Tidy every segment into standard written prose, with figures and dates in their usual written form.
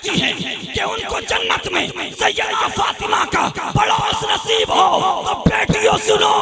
चाहती हैं कि उनको जन्नत में सैयदा फातिमा का पड़ोस नसीब हो, तो बेटियों सुनो,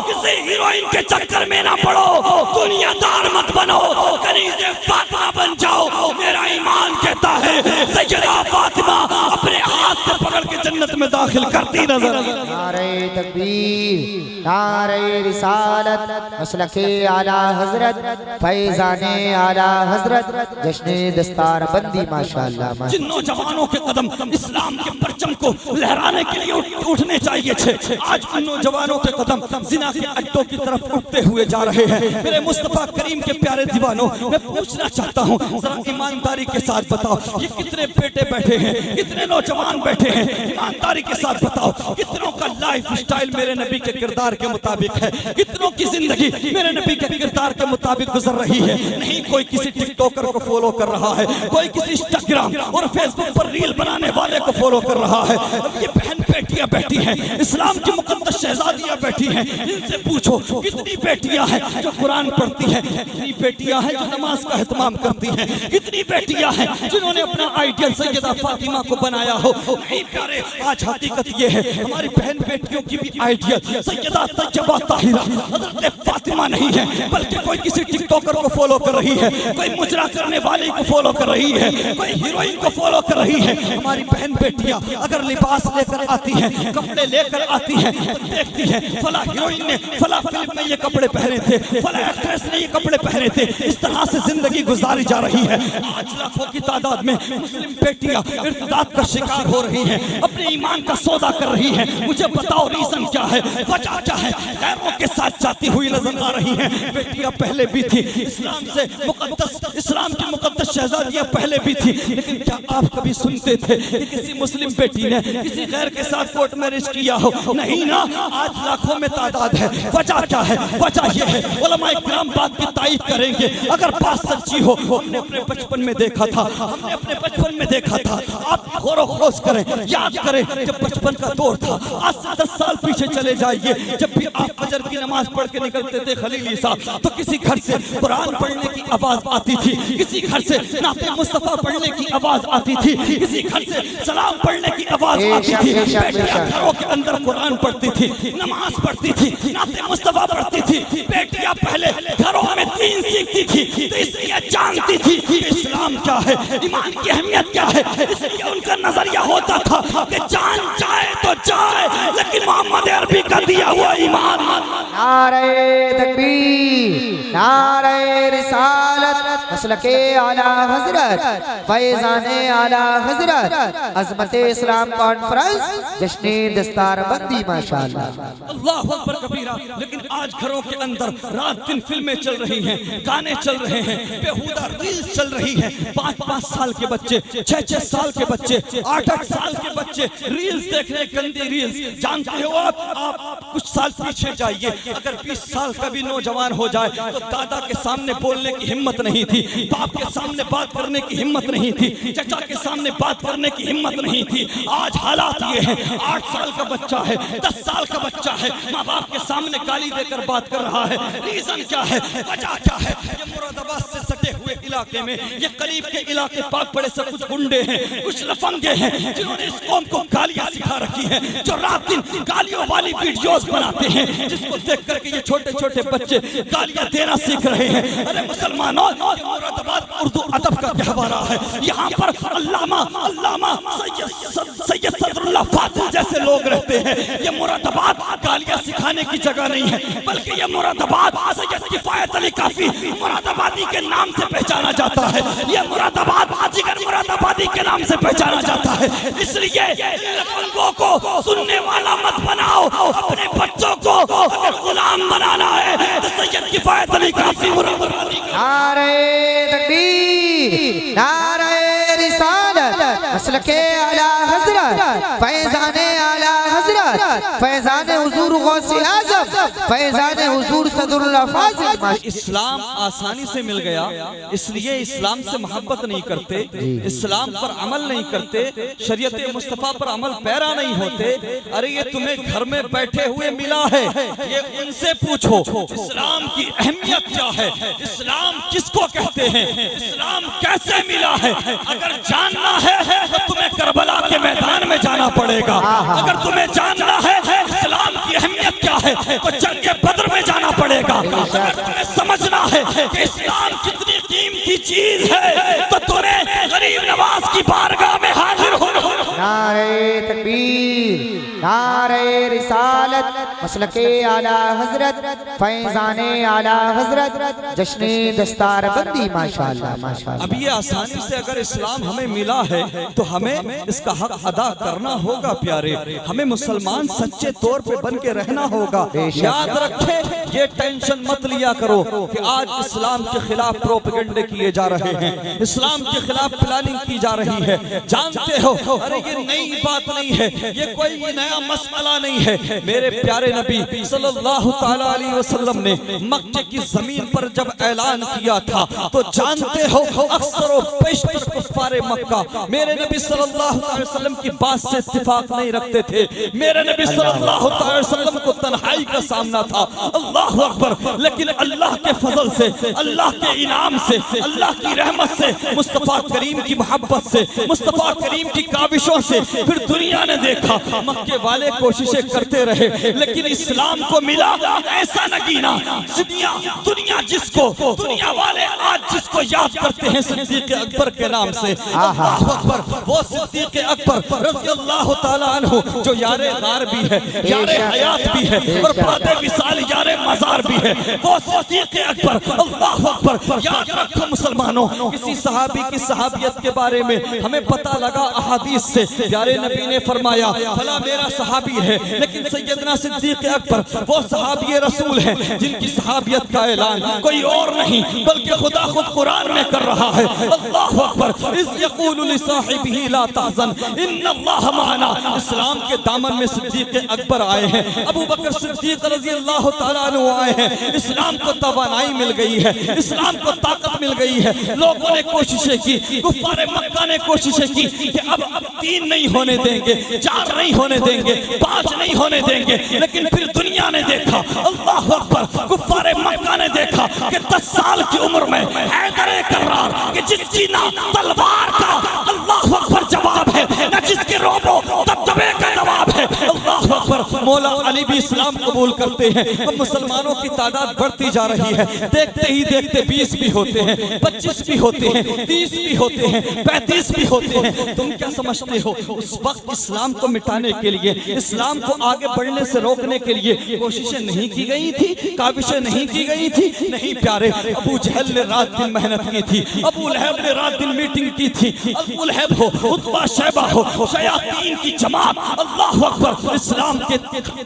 किसी हीरोइन के चक्कर में ना पड़ो, दुनियादार मत बनो, कनीज़े फातिमा बन जाओ। मेरा ईमान कहता है सैयदा फातिमा अपने हाथ से पकड़ के जन्नत में दाखिल करती नजर। नारे तकबीर, नारे रिसालत, मसलके आला हजरत, फैजाने आला हजरत, जश्ने दस्तार बंदी माशाअल्लाह। जिन नौजवानों के कदम इस्लाम के परचम को लहराने के लिए उठने चाहिए थे, आज उन नौजवानों के कदम जिना के अड्डों की तरफ उठते हुए जा रहे हैं। मेरे मुस्तफा करीम के प्यारे दीवानों, मैं पूछना चाहता हूँ, जरा ईमानदारी के साथ बताओ, ये कितने बेटे बैठे हैं, कितने नौजवान बैठे हैं, ईमानदारी के साथ बताओ, कितनों का लाइफ स्टाइल मेरे नबी के किरदार के मुताबिक है, कितनों की जिंदगी मेरे नबी के किरदार के मुताबिक गुजर रही है। नहीं कोई किसी टिकटॉकर को फॉलो कर रहा है, कोई किसी इंस्टाग्राम और फेसबुक पर रील बनाने वाले को फॉलो कर रहा है। ये बहन बेटियां बैठी हैं, इस्लाम की मुकद्दस शहजादियां बैठी हैं, इनसे पूछो कितनी बेटियां हैं जो कुरान पढ़ती हैं, कितनी बेटियां हैं जो नमाज का एहतमाम करती हैं, कितनी बेटियां हैं जिन्होंने अपना आइडियल सैयदा फातिमा को बनाया हो। नहीं प्यारे, आज हकीकत ये है, हमारी बहन बेटियों की भी आइडियल सैयदा तैयबा ताहिरा हज़रत फातिमा नहीं है, बल्कि कोई किसी टिकटॉकर को फॉलो कर रही है, कोई मुजरा करने वाले को फॉलो कर रही है, कोई हीरोइन को फॉलो कर रही है। हमारी बहन बेटियां अगर लिबास लेकर आती हैं, कपड़े लेकर आती हैं, तो देखती हैं फला हीरोइन ने फला फिल्म में ये कपड़े पहने थे, फला एक्ट्रेस ने ये कपड़े पहने थे। इस तरह से जिंदगी गुजारी जा रही है। आज लाखों की तादाद में मुस्लिम बेटियां इर्तिदाद का शिकार हो रही हैं, अपने ईमान का सौदा कर रही हैं। मुझे बताओ रीजन क्या है, वजह क्या है? गैरों के साथ जाती हुई नजर आ रही हैं। बेटियां पहले भी थी, इस्लाम से मुकद्दस, इस्लाम की मुकद्दस शहजादियां पहले भी थी, लेकिन क्या आप कभी सुनते थे कि किसी मुस्लिम बेटी ने किसी गैर के साथ कोर्ट मैरिज किया हो? नहीं ना। आज लाखों में तादाद है। वजह क्या है? वजह यह है, उलमाए किराम बात की तायीद करेंगे अगर बात सच्ची हो। हमने अपने बचपन में देखा था, हमने अपने बचपन में देखा था। आप गौर खोज करें, याद करें, जब बचपन का दौर था, आज से 10 साल पीछे चले जाइए, जब भी आप फजर की नमाज पढ़ के निकलते थे खलीली साहब, तो किसी घर से कुरान पढ़ने की आवाज आती थी, किसी घर से नाते मुस्तफा पढ़ने की आवाज आती थी, किसी घर से सलाम पढ़ने की आवाज आती थी। बेटियां घरों के अंदर कुरान पढ़ती थी, नमाज पढ़ती थी, नाते मुस्तफा पढ़ती थी। बेटियां पहले घरों में दीन सीखती थी, तो इसलिए जानती थी कि इस्लाम क्या है, ईमान की अहमियत क्या है। इसलिए उनका नजरिया होता था कि जान जाए तो जाए, लेकिन मोहम्मद अरबी का दिया हुआ ईमान। नारे तकबीर, नारे रिसालत, मसलके आला हजरत, फैजाने आला हजरत, अज़मते इस्लाम कॉन्फ्रेंस, जश्ने दस्तार बंदी माशाअल्लाह। अल्लाहु अकबर कबीरा। लेकिन आज घरों के अंदर रात दिन फिल्में चल रही हैं, गाने चल रहे हैं, बेहुदा रील्स चल रही हैं। 5-5 साल के बच्चे, 6-6 साल के बच्चे, 8-8 साल के बच्चे रील्स देख रहे हैं, गंदी रील्स। जानते हो आप कुछ साल पीछे जाइए, अगर 20 साल का भी नौजवान हो जाए तो दादा के सामने बोलने की हिम्मत नहीं थी, बाप के सामने बात करने की हिम्मत नहीं थी, चचा के सामने बात करने की हिम्मत नहीं थी। आज हालात ये हैं, 8 साल का बच्चा है, 10 साल का बच्चा है, माँ बाप के सामने गाली देकर बात कर रहा है। रीजन क्या है? वजह क्या है? ये मुरादाबाद से सटे हुए इलाके में, ये करीब के इलाके पाक बड़े से कुछ गुंडे हैं, कुछ लफंगे हैं, जिन्होंने इस कौम को गालियां सिखा रखी हैं, जो रात दिन गालियों वाली वीडियोस बनाते हैं, जिसको देख करके ये छोटे छोटे बच्चे गालियां देना सीख रहे हैं। अरे मुसलमानों, मुरादाबाद उर्दू अदब का गहवारा है। यहाँ पर अल्लामा सैयद सदरुल्लाह फातिल जैसे लोग रहते हैं। ये मुरादाबाद गालियां सिखाने की जगह नहीं है, बल्कि ये मुरादाबाद सैयद किफायत अली काफी मुरादाबादी के नाम से पहचाना जाता है। ये मुरादाबाद जिगर मुरादाबादी के नाम से पहचाना जाता है। इसलिए लफंगों को सुनने वाला मत बनाओ, अपने बच्चों को अगर गुलाम बनाना है तो सैयद किफायत अली काफी मुरादाबादी। नारे तकबीर, नारे रिसालत, मसलके आला हजरत, फैजाने आला हजरत, हजरत फैजान हुजूर गौसे आजम फैजान हुजूर सदरुल्लाह फाजिल। इस्लाम आसानी से मिल गया, इसलिए इस्लाम से मोहब्बत नहीं करते, इस्लाम पर अमल नहीं करते, शरीयत मुस्तफा पर अमल पैरा नहीं होते। अरे ये तुम्हें घर में बैठे हुए मिला है, ये उनसे पूछो इस्लाम की अहमियत क्या है, इस्लाम किसको कहते हैं, इस्लाम कैसे मिला है। अगर जानना है तो तुम्हें करबला के मैदान में जाना पड़ेगा। अगर तुम्हें जानना है इस्लाम की अहमियत क्या है तो जंग बद्र में जाना पड़ेगा। अगर तुम्हें समझना है कि इस्लाम कितनी कीमती चीज है तो तुम्हें गरीब नवाज की बारगाह में हाजिर होना। नारे तकबीर, नारे रिसालत, मसलके आला हजरत फैजाने आला हजरत, जश्ने दस्तार बंदी। माशाअल्लाह माशाअल्लाह। अब ये आसानी से अगर इस्लाम हमें मिला है तो हमें इसका हक अदा करना होगा प्यारे। हमें मुसलमान सच्चे तौर पे बन के रहना होगा। याद रखे, ये टेंशन मत लिया करो कि आज इस्लाम के खिलाफ प्रोपेगेंडे किए जा रहे हैं, इस्लाम के खिलाफ प्लानिंग की जा रही है। जानते हो, अरे ये नई बात नहीं है, ये कोई नया मसला नहीं है। मेरे प्यारे नबी सल्लल्लाहु ताला अलैहि वसल्लम ने मक्के की जमीन पर जब ऐलान किया था तो जानते हो अक्सर पेशतर कुफ्फारे मक्का मेरे नबी सल्लल्लाहु अलैहि वसल्लम की बात से इत्तिफाक नहीं रखते थे। मेरे नबी सल्लल्लाहु अलैहि वसल्लम को तन्हाई का सामना था। अल्लाह अकबर। लेकिन अल्लाह के फजल से, अल्लाह के इनाम से, अल्लाह की रहमत से, मुस्तफा करीम की मोहब्बत से, मुस्तफा करीम की काविशों से फिर दुनिया ने देखा मक्के वाले कोशिशें करते रहे लेकिन इस्लाम को मिला ऐसा न गिना। दुनिया जिसको, दुनिया वाले आज जिसको याद करते हैं सिद्दीक़ अकबर के नाम से, अल्लाह अकबर, वो सिद्दीक़ अकबर रज़ियल्लाहु ताला अन्हु जो यारे गार भी है, यारे हयात भी है और बादे विसाल यारे मजार भी है, वो सिद्दीक़ अकबर। अल्लाह अकबर। याद रखो मुसलमानों, किसी सहाबी की सहाबियत के बारे में हमें पता लगा अहादीस से, प्यारे नबी ने फरमाया फला मेरा सहाबी है, लेकिन सैयदना सिद्दीक़ अकबर वो सहाबी रसूल है जिनकी सहाबियत का ऐलान कोई और नहीं बल्कि खुदा खुद कुरान में कर रहा है। अल्लाह अकबर। इज़ यक़ूलु लिसाहिबिही ला तहज़न इन्नल्लाह मअना। इस्लाम के दामन में सिद्दीक़ अकबर आए हैं, अबू बकर सिद्दीक़ रज़ियल्लाहु ताला अन्हु आए हैं। इस्लाम को तवानाई मिल गई है, इस्लाम को ताकत मिल गई है। लोगों ने कोशिशें की, कुफ़ारे मक्का ने कोशिशें की कि अब 3 नहीं होने देंगे, 4 नहीं होने देंगे, 5 नहीं होने देंगे। लेकिन फिर दुनिया ने देखा, अल्लाह अकबर, कुफ़ारे मक्का ने देखा कि 10 साल की उम्र में हैदर कर्रार कि जिसकी ना तलवार का अल्लाह अकबर जवाब है, ना जिसके रोबो दबदबे का जवाब है। अल्लाह अकबर। मौला अली भी इस्लाम कबूल करते हैं। अब मुसलमानों की तादाद बढ़ती जा रही है। देखते ही देखते 20 भी होते हैं, 25 भी होते हैं, 30 भी होते हैं, 35 भी होते हैं। तुम क्या समझते हो उस वक्त इस्लाम को मिटाने के लिए, इस्लाम को आगे बढ़ने से रोकने के लिए कोशिशें नहीं की गई थी, काविशें नहीं की गई थी? नहीं प्यारे। अबू जहल ने रात दिन मेहनत की थी, अबू लहब ने रात दिन मीटिंग की थी। अबू लहब हो, उतबा शैबा हो, शयातीन की जमात, अल्लाह अकबर, इस्लाम के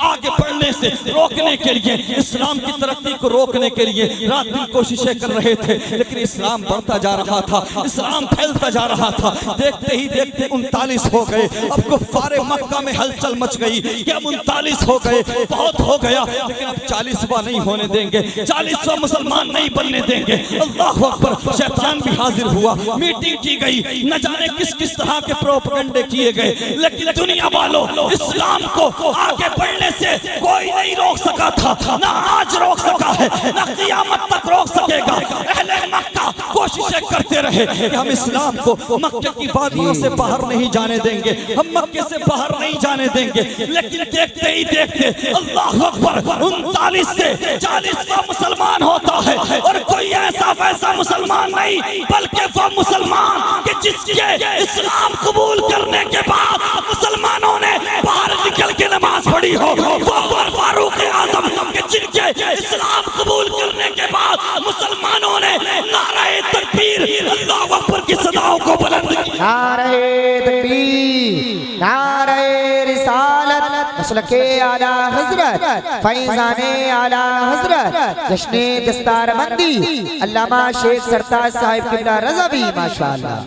आगे बढ़ने से रोकने के लिए, इस्लाम की तरक्की को रोकने के लिए रात दिन कोशिशें कर रहे थे। लेकिन इस्लाम बढ़ता जा रहा था, इस्लाम फैलता जा रहा था। देखते ही देखते 39 हो गए। अब कुफ़ारे मक्का में हलचल मच गई कि अब 39 हो गए, बहुत हो गया, लेकिन अब 40वां नहीं होने देंगे, 40वां मुसलमान नहीं बनने देंगे। अल्लाह अकबर। शैतान भी हाजिर हुआ, मीटिंग की गई, न जाने किस किस तरह के प्रोपेगेंडे किए गए। लेकिन दुनिया वालों, इस्लाम को आगे बढ़ने से कोई नहीं रोक सका था, ना आज रोक सका है, ना क़यामत तक रोक सकेगा। अहले मक्का कोशिशें करते रहे कि हम इस्लाम को मक्के की वादियों से बाहर नहीं जाने देंगे, हम मक्के से बाहर नहीं जाने देंगे। लेकिन देखते ही देखते अल्लाह अकबर 39 से 40वां मुसलमान होता है। और कोई ऐसा वैसा मुसलमान नहीं, बल्कि वो मुसलमान कि जिसके इस्लाम कबूल करने के बाद मुसलमानों ने बाहर निकल के नमाज पढ़ी हो, वो फारूक आज़म के जिनके इस्लाम कबूल करने के बाद मुसलमानों ने नारे तकबीर, अल्लाह अकबर की सदाओं को बुलंद किया। नारे तकबीर, नारे रिसालत, मसलके आला हजरत फैजाने आला हजरत, जश्ने दस्तार बंदी, अल्लामा शेख सरताज साहिब किबला रज़वी। माशाअल्लाह।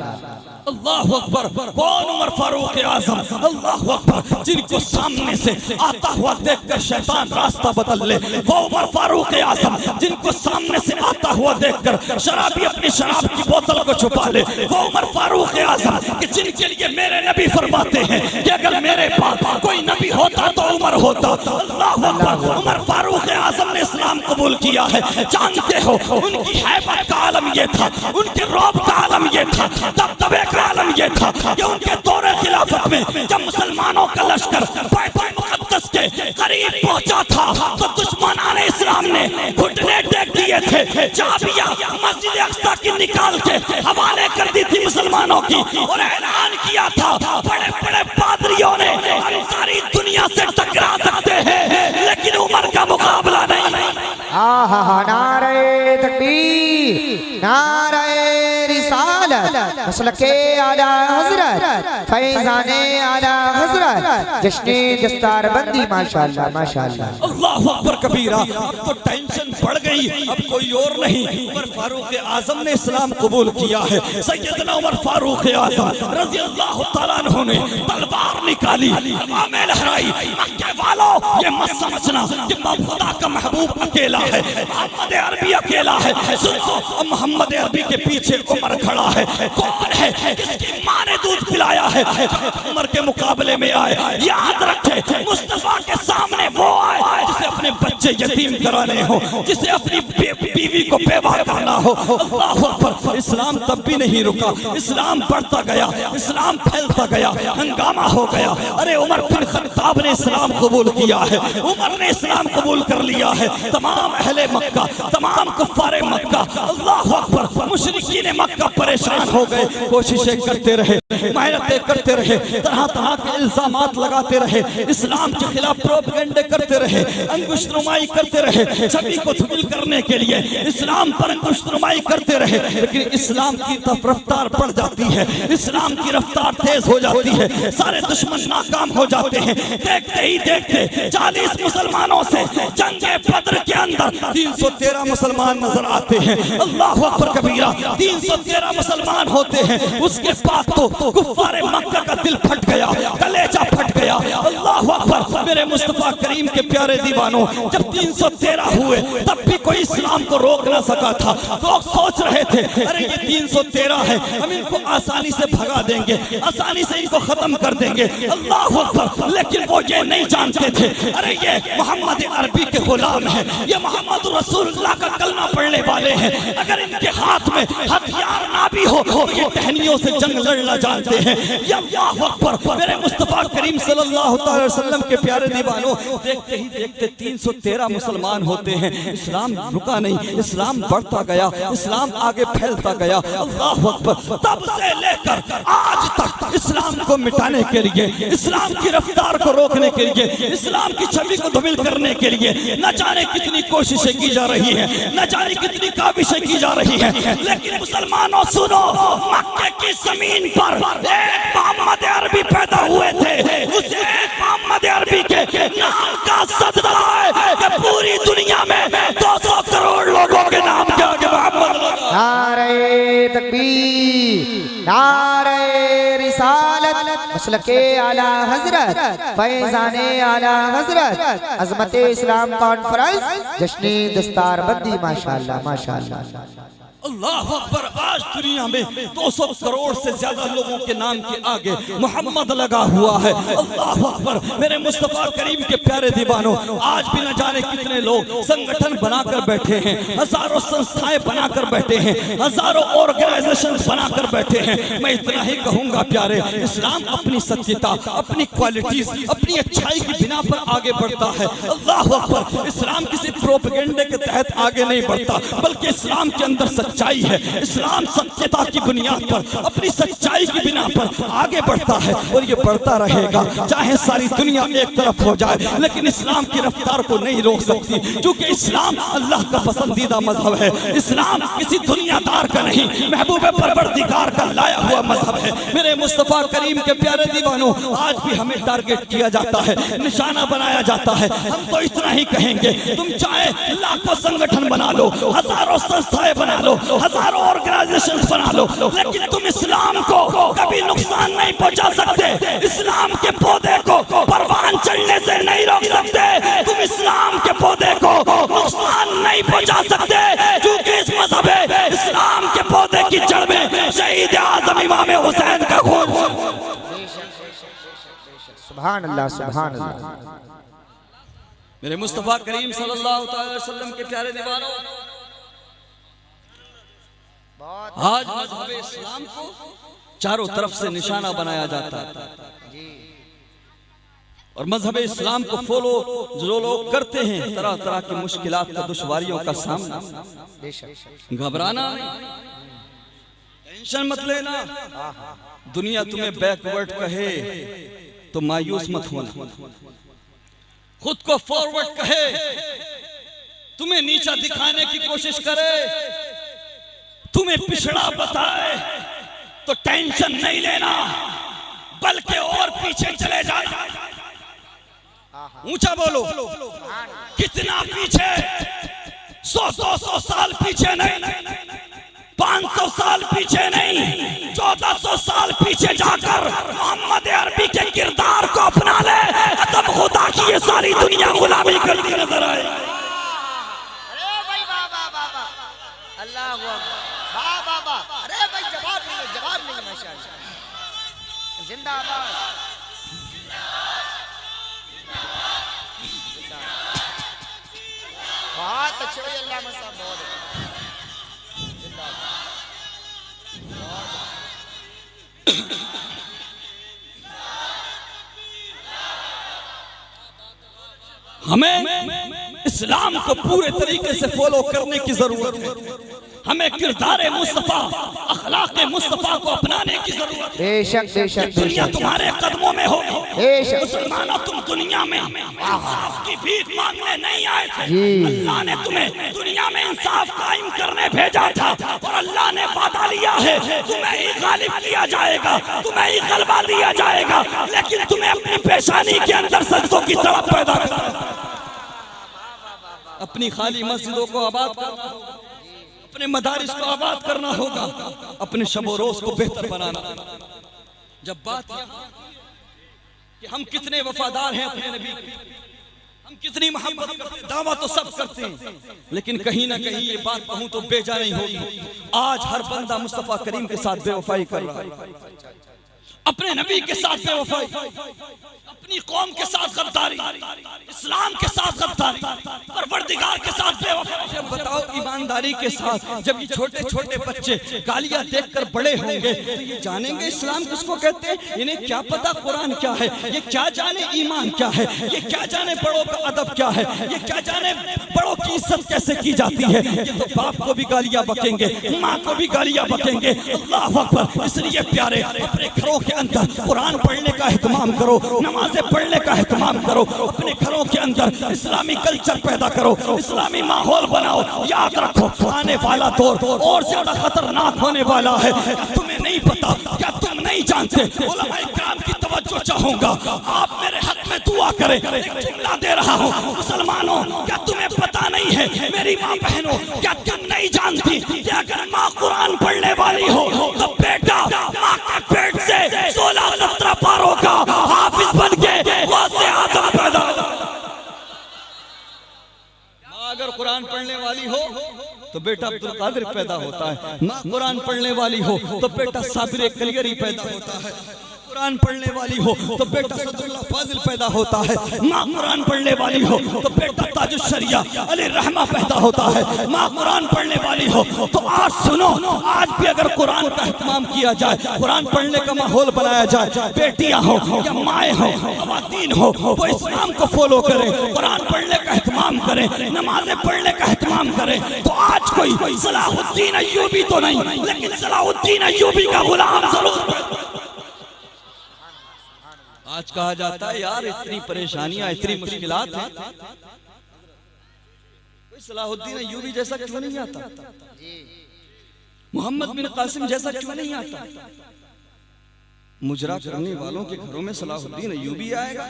अल्लाहु अकबर। कौन? उमर फारूक आजम। अल्लाहु अकबर। जिनको सामने से आता हुआ देखकर शैतान रास्ता बदल ले, वो उमर फारूक आजम। जिनको सामने से आता हुआ देखकर शराबी अपनी शराब की बोतल को छुपा ले, वो उमर फारूक आजम। कि जिनके लिए मेरे नबी फरमाते हैं कि अगर मेरे पास कोई नबी होता तो उमर होता। अल्लाहु अकबर। उमर फारूक आजम ने इस्लाम कबूल किया है। जानते हो उनकी हैबत का आलम ये था, उनके रौब का आलम ये था, दबदबे का आलम ये था कि उनके दौरे खिलाफत में जब मुसलमानों का लश्कर बैतुल मुक़द्दस के करीब पहुंचा था तो दुश्मनाने इस्लाम ने घुटने टेक दिए थे। चाबियां मस्जिद अक्सा की निकाल के हवाले कर दी थी मुसलमानों की और ऐलान किया था बड़े बड़े पादरियों ने हम सारी दुनिया से टकरा सकते हैं लेकिन उमर का मुकाबला नहीं। आहा, नारे तकबीर, नारे रिसालत, मसलके आला हजरत, फैजाने आला हजरत, जश्ने दस्तारबंदी। माशाअल्लाह माशाअल्लाह। अल्लाहु अकबर कबीरा। अब तो टेंशन बढ़ गई, अब कोई और नहीं, उमर फारूक आजम ने इस्लाम कबूल किया है। सैयदना उमर फारूक आजम रज़ी अल्लाह तआला अन्हु ने तलवार निकाली, आमे लहराई। मक्के वालों ये मत समझना कि खुदा का महबूब अकेला है, मोहम्मद अरबी अकेला है। सुनो, मोहम्मद अरबी के पीछे उमर खड़ा है। कौन है? किसकी माँ ने दूध पिलाया है? उमर के मुकाबले में आए। याद रखे मुस्तफा के सामने वो आए जिसे अपने बच्चे यतीम कराने हो, जिसे अपनी बीवी को बेवा करना हो। अल्लाहु अकबर। इस्लाम तब भी नहीं रुका, इस्लाम बढ़ता गया, इस्लाम फैलता गया, हंगामा हो गया। अरे उमर बिन खत्ताब ने इस्लाम कबूल किया है, उमर ने इस्लाम कबूल कर लिया है। तमाम अहले मक्का, तमाम कुफ्फारे मक्का, अल्लाहु अकबर, मुशरिकीन मक्का परेशान हो गए। कोशिशें करते रहे, मेहनतें करते रहे, तरह तरह के इल्जामात लगाते रहे, इस्लाम के खिलाफ प्रोपेगेंडे करते रहे, अंगुशनुमाई करते रहे, छवि को धूमिल करने के लिए इस्लाम पर अंगुशनुमाई करते रहे। लेकिन इस्लाम की रफ्तार बढ़ जाती है, इस्लाम की रफ्तार तेज हो जाती है, सारे दुश्मन नाकाम हो जाते हैं। देखते ही देखते 40 मुसलमानों से जंगे बद्र के अंदर 313 मुसलमान नजर आते हैं। अल्लाहु अकबर कबीरा। 313 मुसलमान होते हैं, उसके बाद तो कुफ्फारे मक्का का दिल फट गया, कलेजा फट गया। अल्लाहु अकबर। मेरे मुस्तफा करीम के प्यारे दीवानों, जब 313 हुए तब भी कोई इस्लाम को रोक ना सका था। लोग सोच रहे थे अरे ये 313 है, हम इनको आसानी से भगा देंगे, आसानी से इनको खत्म कर देंगे। अल्लाहु अकबर। लेकिन वो ये नहीं जानते थे अरे ये मोहम्मद अरबी के गुलाम है, ये मोहम्मद रसूलुल्लाह का कलमा पढ़ने वाले हैं। अगर इनके हाथ में हथियार ना भी हो तो ये टहनियों से जंग लड़ना जानते हैं। या अल्लाहु अकबर। मेरे मुस्तफा करीम सल्लल्लाहु अलैहि वसल्लम के प्यारे दीवानों, देखते ही देखते 313 मुसलमान होते हैं। इस्लाम रुका नहीं, इस्लाम बढ़ता गया, इस्लाम आगे फैलता गया। अल्लाहु अकबर। तब से लेकर आज तक इस्लाम को मिटाने के लिए, इस्लाम की रफ्तार को रोकने के लिए, इस्लाम की छवि को धूमिल करने के लिए न जाने कितनी कोशिशें की जा रही हैं, न जाने कितनी काविशें की जा रही हैं। लेकिन मुसलमानों सुनो, मक्के की जमीन पर एक मोहम्मद अरबी पैदा हुए थे। उस एक मोहम्मद अरबी के नाम का सदका है कि पूरी दुनिया में 200 करोड़ लोगों के नाम के आगे मोहम्मद। नारे तकबीर, नारे रिसालत, मसलके आला हजरत, फैजाने आला हजरत, अजमते इस्लाम कॉन्फ्रेंस, जश्ने दस्तारबंदी। माशाअल्लाह माशाअल्लाह। अल्लाहु अकबर। आज दुनिया में 200 करोड़ से ज्यादा लोगों के नाम के आगे मोहम्मद लगा हुआ है। अल्लाहु अकबर। मेरे मुस्तफा करीम के प्यारे दीवानों, आज भी न जाने कितने लोग संगठन बनाकर बैठे हैं, हजारों संस्थाएं बनाकर बैठे हैं, हजारों ऑर्गेनाइजेशन बनाकर बैठे हैं। मैं इतना ही कहूंगा प्यारे, इस्लाम अपनी सत्यता, अपनी क्वालिटीज, अपनी अच्छाई की बिना पर आगे बढ़ता है। अल्लाहु अकबर। इस्लाम किसी प्रोपेगेंडे के तहत आगे नहीं बढ़ता, बल्कि इस्लाम के अंदर सच्चाई है। इस्लाम सत्यता की बुनियाद पर, अपनी सच्चाई की बिना पर आगे बढ़ता है और ये बढ़ता रहेगा, चाहे सारी दुनिया एक तरफ हो जाए। लेकिन इस्लाम की रफ्तार को नहीं रोक सकती, क्योंकि इस्लाम अल्लाह का पसंदीदा मजहब है। इस्लाम किसी दुनियादार का नहीं, महबूब परवरदिगार का लाया हुआ मजहब है। मेरे मुस्तफा करीम के प्यारे दीवानों, आज भी हमें टारगेट किया जाता है, निशाना बनाया जाता है। हम तो इतना ही कहेंगे, तुम चाहे लाखों संगठन बना लो, हजारों संस्थाएं बना लो, हजारों ऑर्गेनाइजेशन बना लो, लेकिन तुम इस्लाम को कभी नुकसान नहीं पहुंचा सकते। इस्लाम के पौधे को परवान चढ़ने से नहीं रोक सकते। तुम इस्लाम के पौधे को नुकसान नहीं पहुंचा सकते, क्योंकि इस मजहब इस्लाम के पौधे की जड़ में शहीद आज़म इमाम हुसैन का खून। सुभान अल्लाह, सुभान अल्लाह। मेरे मुस्तफा करीम सल्लल्लाहु अलैहि वसल्लम के प्यारे दीवानों, आज मजहब इस्लाम को चारों तरफ से निशाना बनाया जाता है, और मजहब इस्लाम को फॉलो जो लोग करते हैं तरह तरह की मुश्किलात का, दुश्वारियों का सामना। घबराना, टेंशन मत लेना। दुनिया तुम्हें बैकवर्ड कहे तो मायूस मत होना, खुद को फॉरवर्ड कहे, तुम्हें नीचा दिखाने की कोशिश करे, तुम्हें पिछड़ा बताए तो टेंशन नहीं लेना, बल्कि और पीछे चले जाना। ऊंचा बोलो, कितना पीछे? 100-200 साल पीछे नहीं, 500 साल पीछे नहीं, 1400 साल पीछे जाकर मोहम्मद अरबी के किरदार को अपना ले। तब खुदा की ये सारी दुनिया गुलामी करती नजर आए। अरे भाई वाह वाह वाह वाह, अल्लाह वाह वाह वाह। अरे भाई जवाब नहीं माशाअल्लाह, जिंदाबाद। बहुत अच्छे भाई, अल्लाह मसा, बहुत हमें इस्लाम को पूरे तरीके से फॉलो करने की जरूरत है। हमें किरदार मुस्तफा, अखलाक मुस्तफा को अपनाने की जरूरत है। बेशक बेशक, दुनिया तुम्हारे कदमों में हो। बेशक मुसलमानों, तुम दुनिया में इंसाफ की भीख मांगने नहीं आए थे। अल्लाह ने तुम्हें दुनिया में इंसाफ कायम करने भेजा था, और अल्लाह ने वादा लिया है तुम्हें ही गालिब किया जाएगा, तुम्हें ही गलबा दिया जाएगा। लेकिन तुम्हें अपनी पेशानी के अंदर सजदों की तड़प पैदा करना, अपनी खाली मस्जिदों को आबाद करना, अपने मदारिस को आबाद करना होगा, अपने शबो रोज को बेहतर बनाना। जब बात कि हम कितने वफादार हैं अपने नबी, हम कितनी मोहब्बत करते, दावा तो सब करते हैं, लेकिन कहीं ना कहीं ये बात कहूं तो बेजा नहीं होगी। आज हर बंदा मुस्तफा करीम के साथ बेवफाई कर रहा है, अपने नबी के साथ बेवफाई, अपनी कौम के साथ गद्दारी, इस्लाम के साथ गद्दारी, परवरदिगार के साथ बेवफाई। बताओ ईमानदारी के साथ, जब ये छोटे छोटे बच्चे गालियां देखकर बड़े होंगे तो ये जानेंगे इस्लाम किसको कहते हैं? इन्हें क्या पता कुरान क्या है, ये क्या जाने ईमान क्या है, ये क्या जाने बड़ों का अदब क्या है, ये क्या जाने बड़ों की इज्जत कैसे की जाती है। ये तो बाप को भी गालियां बकेंगे, माँ को भी गालियां बकेंगे। अल्लाह अकबर। इसलिए प्यारे, अपने घरों के अंदर कुरान पढ़ने का एहतमाम करो, नमाजें पढ़ने का एहतमाम करो, अपने घरों के अंदर इस्लामी कल्चर पैदा करो, इस्लामी माहौल बनाओ। याद रखो, आने वाला दौर और ज्यादा खतरनाक होने वाला है। तुम्हें नहीं पता, क्या तुम नहीं जानते? उलमाए किराम की तवज्जो चाहूंगा, आप मेरे हक में दुआ करें। एक जुमला दे रहा हूँ, मुसलमानों, क्या तुम्हें पता नहीं है? मेरी माँ बहनों, क्या तुम नहीं जानती कि अगर माँ कुरान पढ़ने वाली हो तो बेटा माँ के पेट से 16-17 पारों का हाफिज बन के वासे आदम पैदा। माँ अगर कुरान पढ़ने वाली हो तो बेटा अब्दुल कादिर पैदा होता है। माँ कुरान पढ़ने वाली हो तो बेटा साबिर कलियरी पैदा होता है। कुरान पढ़ने वाली हो तो बेटा सदुल्लाह फाजिल पैदा होता है। माँ कुरान पढ़ने वाली हो तो बेटा ताजुश शरिया अली रहमा पैदा होता है। माँ कुरान पढ़ने वाली हो तो आज सुनो, आज भी अगर कुरान का एहतमाम किया जाए, कुरान पढ़ने का माहौल बनाया जाए, बेटियां हो या माएँ हो, खवातीन हो, वो इस्लाम को फॉलो करें, कुरान पढ़ने का एहतमाम करें, नमाजें पढ़ने का एहतमाम करें, तो आज कोई सलाहुद्दीन अय्यूबी तो नहीं, लेकिन सलाहुद्दीन अय्यूबी का गुलाम जरूर। आज कहा जाता है यार इतनी परेशानियां, इतनी मुश्किलात हैं, कोई सलाहुद्दीन अय्यूबी जैसा क्यों नहीं आता? मोहम्मद बिन कासिम जैसा क्यों नहीं आता? मुजरा करने वालों के घरों में सलाहुद्दीन अय्यूबी आएगा,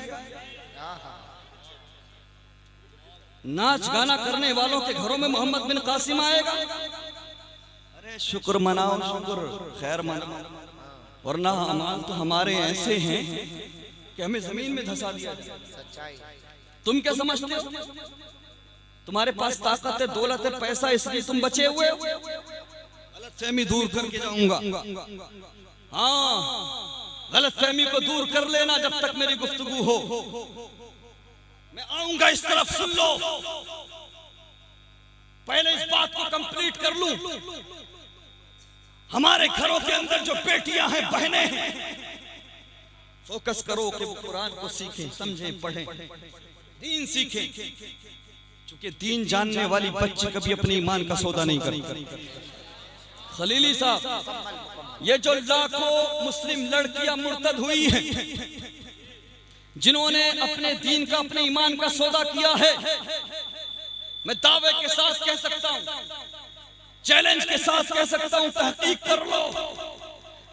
नाच गाना करने वालों के घरों में मोहम्मद बिन कासिम आएगा, शुक्र मनाओ, शुक्र खैर मनाओ, वरना अमाल तो हमारे ऐसे हैं कि हमें जमीन में धंसा दिया। तुम क्या समझते हो तुम्हारे पास ताकत है, दौलत है, पैसा, इसलिए तुम बचे हुए हो? गलतफहमी दूर करके जाऊंगा। हाँ, गलतफहमी को दूर कर लेना जब तक मेरी गुफ्तगू हो। मैं आऊंगा इस तरफ, सुन लो, पहले इस बात को कंप्लीट कर लूं। हमारे घरों के अंदर जो बेटियां हैं, बहनें हैं, फोकस करो कि वो कुरान को सीखें, समझें, पढ़ें, दीन सीखें, क्योंकि दीन जानने वाली बच्ची कभी अपने ईमान का सौदा नहीं करती। खलीली साहब, ये जो लाखों मुस्लिम लड़कियां मुर्तद हुई हैं, जिन्होंने अपने दीन का, अपने ईमान का सौदा किया है, मैं दावे के साथ कह सकता हूं, चैलेंज के साथ कह सकता हूं, तहकीक कर लो,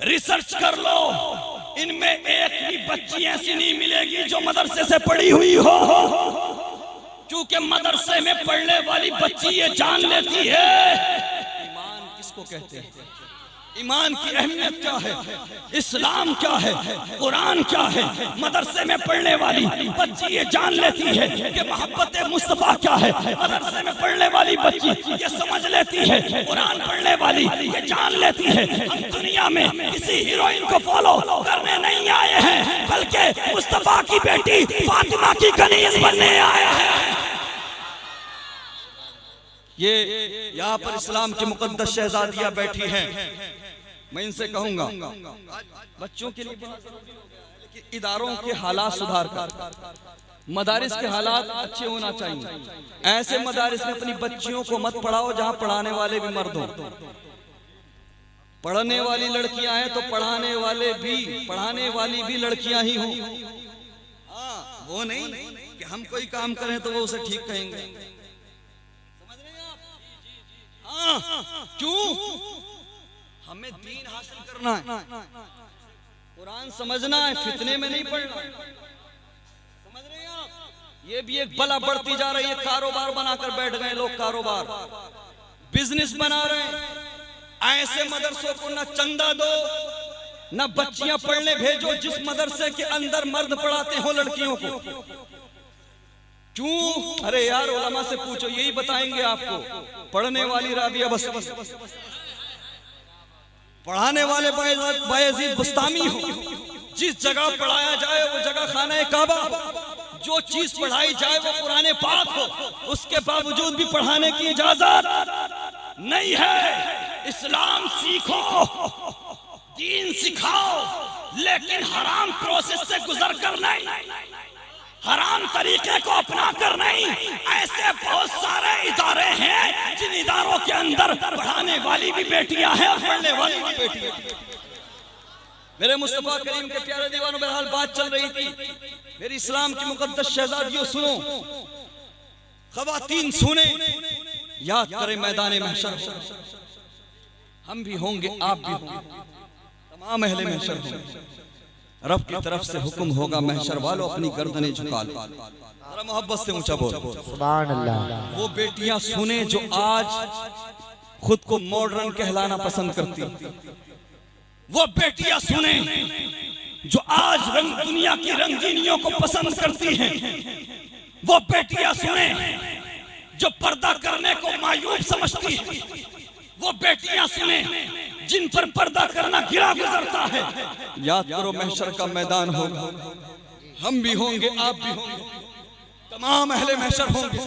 रिसर्च कर लो, इनमें एक भी बच्ची ऐसी नहीं मिलेगी जो मदरसे से पढ़ी हुई हो। क्योंकि मदरसे में पढ़ने वाली बच्ची ये जान लेती है ईमान किसको कहते हैं, ईमान की अहमियत क्या है, इस्लाम क्या है, कुरान क्या है। मदरसे में पढ़ने वाली बच्ची ये जान लेती है कि मोहब्बत मुस्तफा क्या है। मदरसे में पढ़ने वाली बच्ची ये समझ लेती है, कुरान पढ़ने वाली ये जान लेती है। हम दुनिया में किसी हीरोइन को फॉलो करने नहीं आए हैं, बल्कि मुस्तफा की बेटी फातिमा की कनीज बनने आए हैं। ये यहाँ पर इस्लाम की मुकद्दस शहजादियां बैठी हैं, मैं इनसे कहूंगा बच्चों के लिए इदारों के हालात सुधार कर, मदारिस के हालात अच्छे होना चाहिए। ऐसे मदारिस में अपनी बच्चियों को मत पढ़ाओ जहां पढ़ाने वाले भी मर्द हो। पढ़ने वाली लड़कियां हैं तो पढ़ाने वाली भी लड़कियां ही हों। वो नहीं कि हम कोई काम करें तो वो उसे ठीक कहेंगे, समझ रहे हैं आप? क्यों? हमें दीन हासिल करना है, कुरान समझना है, फितने में नहीं पड़ना, समझ रहे हैं आप? ये भी एक बला बढ़ती जा रही है। कारोबार बनाकर बैठ गए लोग, कारोबार, बिजनेस बना रहे हैं। ऐसे मदरसों को न चंदा दो, न बच्चियां पढ़ने भेजो जिस मदरसे के अंदर मर्द पढ़ाते हो लड़कियों को। क्यों? अरे यार, उलमा से पूछो, यही बताएंगे आपको। पढ़ने वाली राबिया बस, पढ़ाने वाले बायजीद बुस्तामी हो। जिस जगह पढ़ाया जाए वो जगह खाना काबा, जो चीज पढ़ाई जाए वो कुरान पाक हो, उसके बावजूद भी पढ़ाने की इजाजत नहीं है। इस्लाम सीखो, दीन सिखाओ, लेकिन हराम प्रोसेस से गुजर कर नहीं, हराम तरीके को अपना कर नहीं। ऐसे बहुत सारे इदारे हैं जिन इदारों के अंदर पढ़ाने वाली भी बेटियां हैं और पढ़ने वाली भी बेटियां। मेरे मुस्तफा करीम के प्यारे दीवानों, बहरहाल बात चल रही थी। मेरी इस्लाम की मुकद्दस शहजादियों, सुनो, ख़वातीन सुने, याद करें मैदान महशर हम भी होंगे, आप भी होंगे, तमाम अहले महशर होंगे। रब की तरफ से हुक्म होगा, महशर वालों अपनी गर्दनें झुका लो। जरा मोहब्बत से ऊंचा बोलो सुभान अल्लाह। वो बेटियां सुने जो आज खुद को मॉडर्न कहलाना पसंद करती, वो बेटियां सुने जो आज दुनिया की रंगीनियों को पसंद करती हैं, वो बेटियां सुने जो पर्दा करने को मायूब समझती है, वो बेटियां सुने जिन पर पर्दा करना गिरा गुजरता है। याद करो, महशर का मैदान होगा, हम भी होंगे, आप भी होंगे, तमाम अहले महशर होंगे।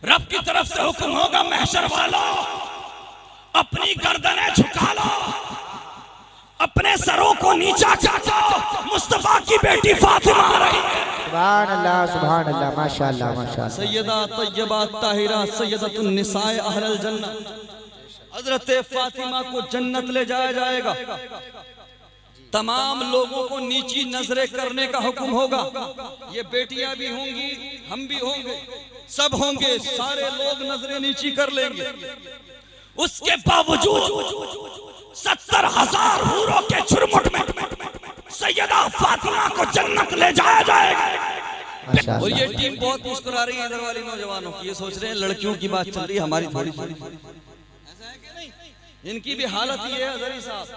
रब की तरफ से हुक्म होगा, महशर वालों अपनी गर्दनें झुका लो, अपने सरों को नीचा चाटो। मुस्तफा की बेटी फातिमा आ रही है। सुभान अल्लाह, माशाअल्लाह, माशाअल्लाह। सैयदा तय्यबा ताहिरा सैयदतुन निसाए अहलल जन्नत, हजरत फातिमा को जन्नत ले जाया जाएगा। तमाम लोगों को नीची नजरें करने का हुक्म होगा। ये बेटियां भी होंगी, हम भी होंगे, सब होंगे, सारे लोग नजरें नीची कर लेंगे। उसके बावजूद 70,000 हूरों के चुरमुट में सैयदा फातिमा को जन्नत ले जाया जाएगा। और ये टीम बहुत मुस्कुरा रही है इधर वाली नौजवानों की, ये सोच रहे हैं लड़कियों की बात चल रही है, हमारी थोड़ी थोड़ी। इनकी भी हालत ये है हज़री साहब,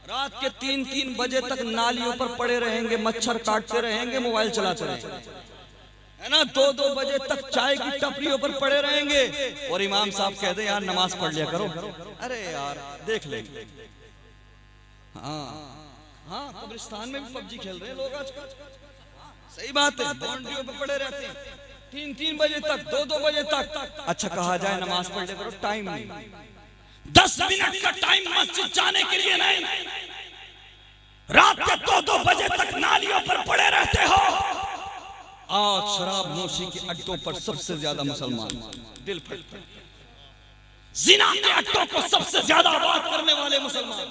रात के 3-3 बजे तक नालियों पर पड़े रहेंगे, मच्छर काटते रहेंगे, मोबाइल चलाते रहेंगे, है ना। 2-2 बजे तक चाय की टपरियों पर पड़े रहेंगे और इमाम साहब कहते हैं यार नमाज पढ़ लिया करो। अरे यार देख ले, हाँ कब्रिस्तान में भी पबजी खेल रहे हैं लोग आजकल, सही बात है, बाउंड्रियों पर पड़े रहते हैं 3-3 बजे तक, 2-2 बजे तक। अच्छा कहा जाए नमाज पढ़ लिया करो, टाइम नहीं, 10 मिनट का टाइम मस्जिद जाने के लिए नहीं, रात के 2-2 बजे तक नालियों पर पड़े रहते हो। आज शराब नोशी के अड्डों पर सबसे ज्यादा मुसलमान दिल फटते, जिना के अड्डों को सबसे ज्यादा आबाद करने वाले मुसलमान,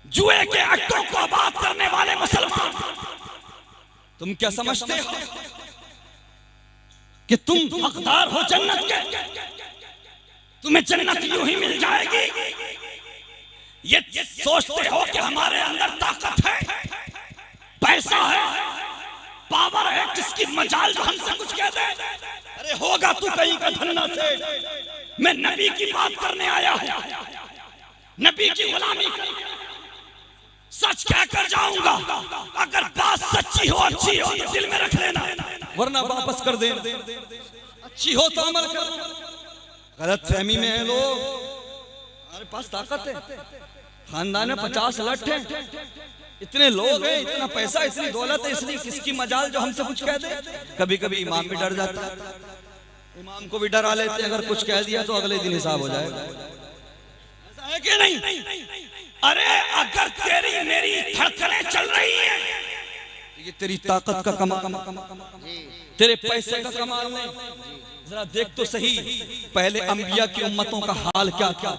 जुए के अड्डों को आबाद करने वाले मुसलमान। तुम क्या समझते हो कि तुम हकदार हो जन्नत के, तुम्हें जन्नत यूं ही मिल जाएगी? ये सोचते हो कि हमारे अंदर ताकत है, पैसा है, पावर है, किसकी मजाल जो हमसे कुछ कह दे? अरे होगा तू कहीं का धन्ना से। मैं नबी की बात करने आया हूं, नबी की गुलामी सच कह कर जाऊंगा। अगर बात सच्ची हो, अच्छी हो तो दिल में रख लेना, वरना वापस कर देना। अच्छी हो तो अमल करना। गलत फहमी में है लोग, हमारे पास ताकत है, खानदान में 50 लठ हैं, इतने लोग हैं, इतना पैसा, इतनी दौलत है, इसलिए किसकी मजाल जो हमसे कुछ कह दे। कभी कभी इमाम भी डर जाता है, इमाम को भी डरा लेते, अगर कुछ कह दिया तो अगले दिन हिसाब हो जाएगा, ऐसा है कि नहीं? अरे अगर तेरी मेरी धड़कनें चल रही हैं, ये तेरी ताकत का कमाल, तेरे पैसे का कमाल नहीं। जरा देख तो सही, पहले अंबिया की उम्मतों का हाल क्या था।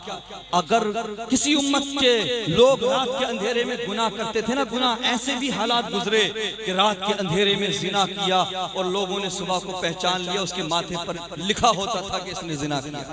अगर किसी उम्मत के लोग रात के अंधेरे में गुनाह करते थे ना, गुनाह ऐसे भी हालात गुजरे कि रात के अंधेरे में जिना किया और लोगों ने सुबह को पहचान लिया, उसके माथे पर लिखा होता था कि इसने जिना किया।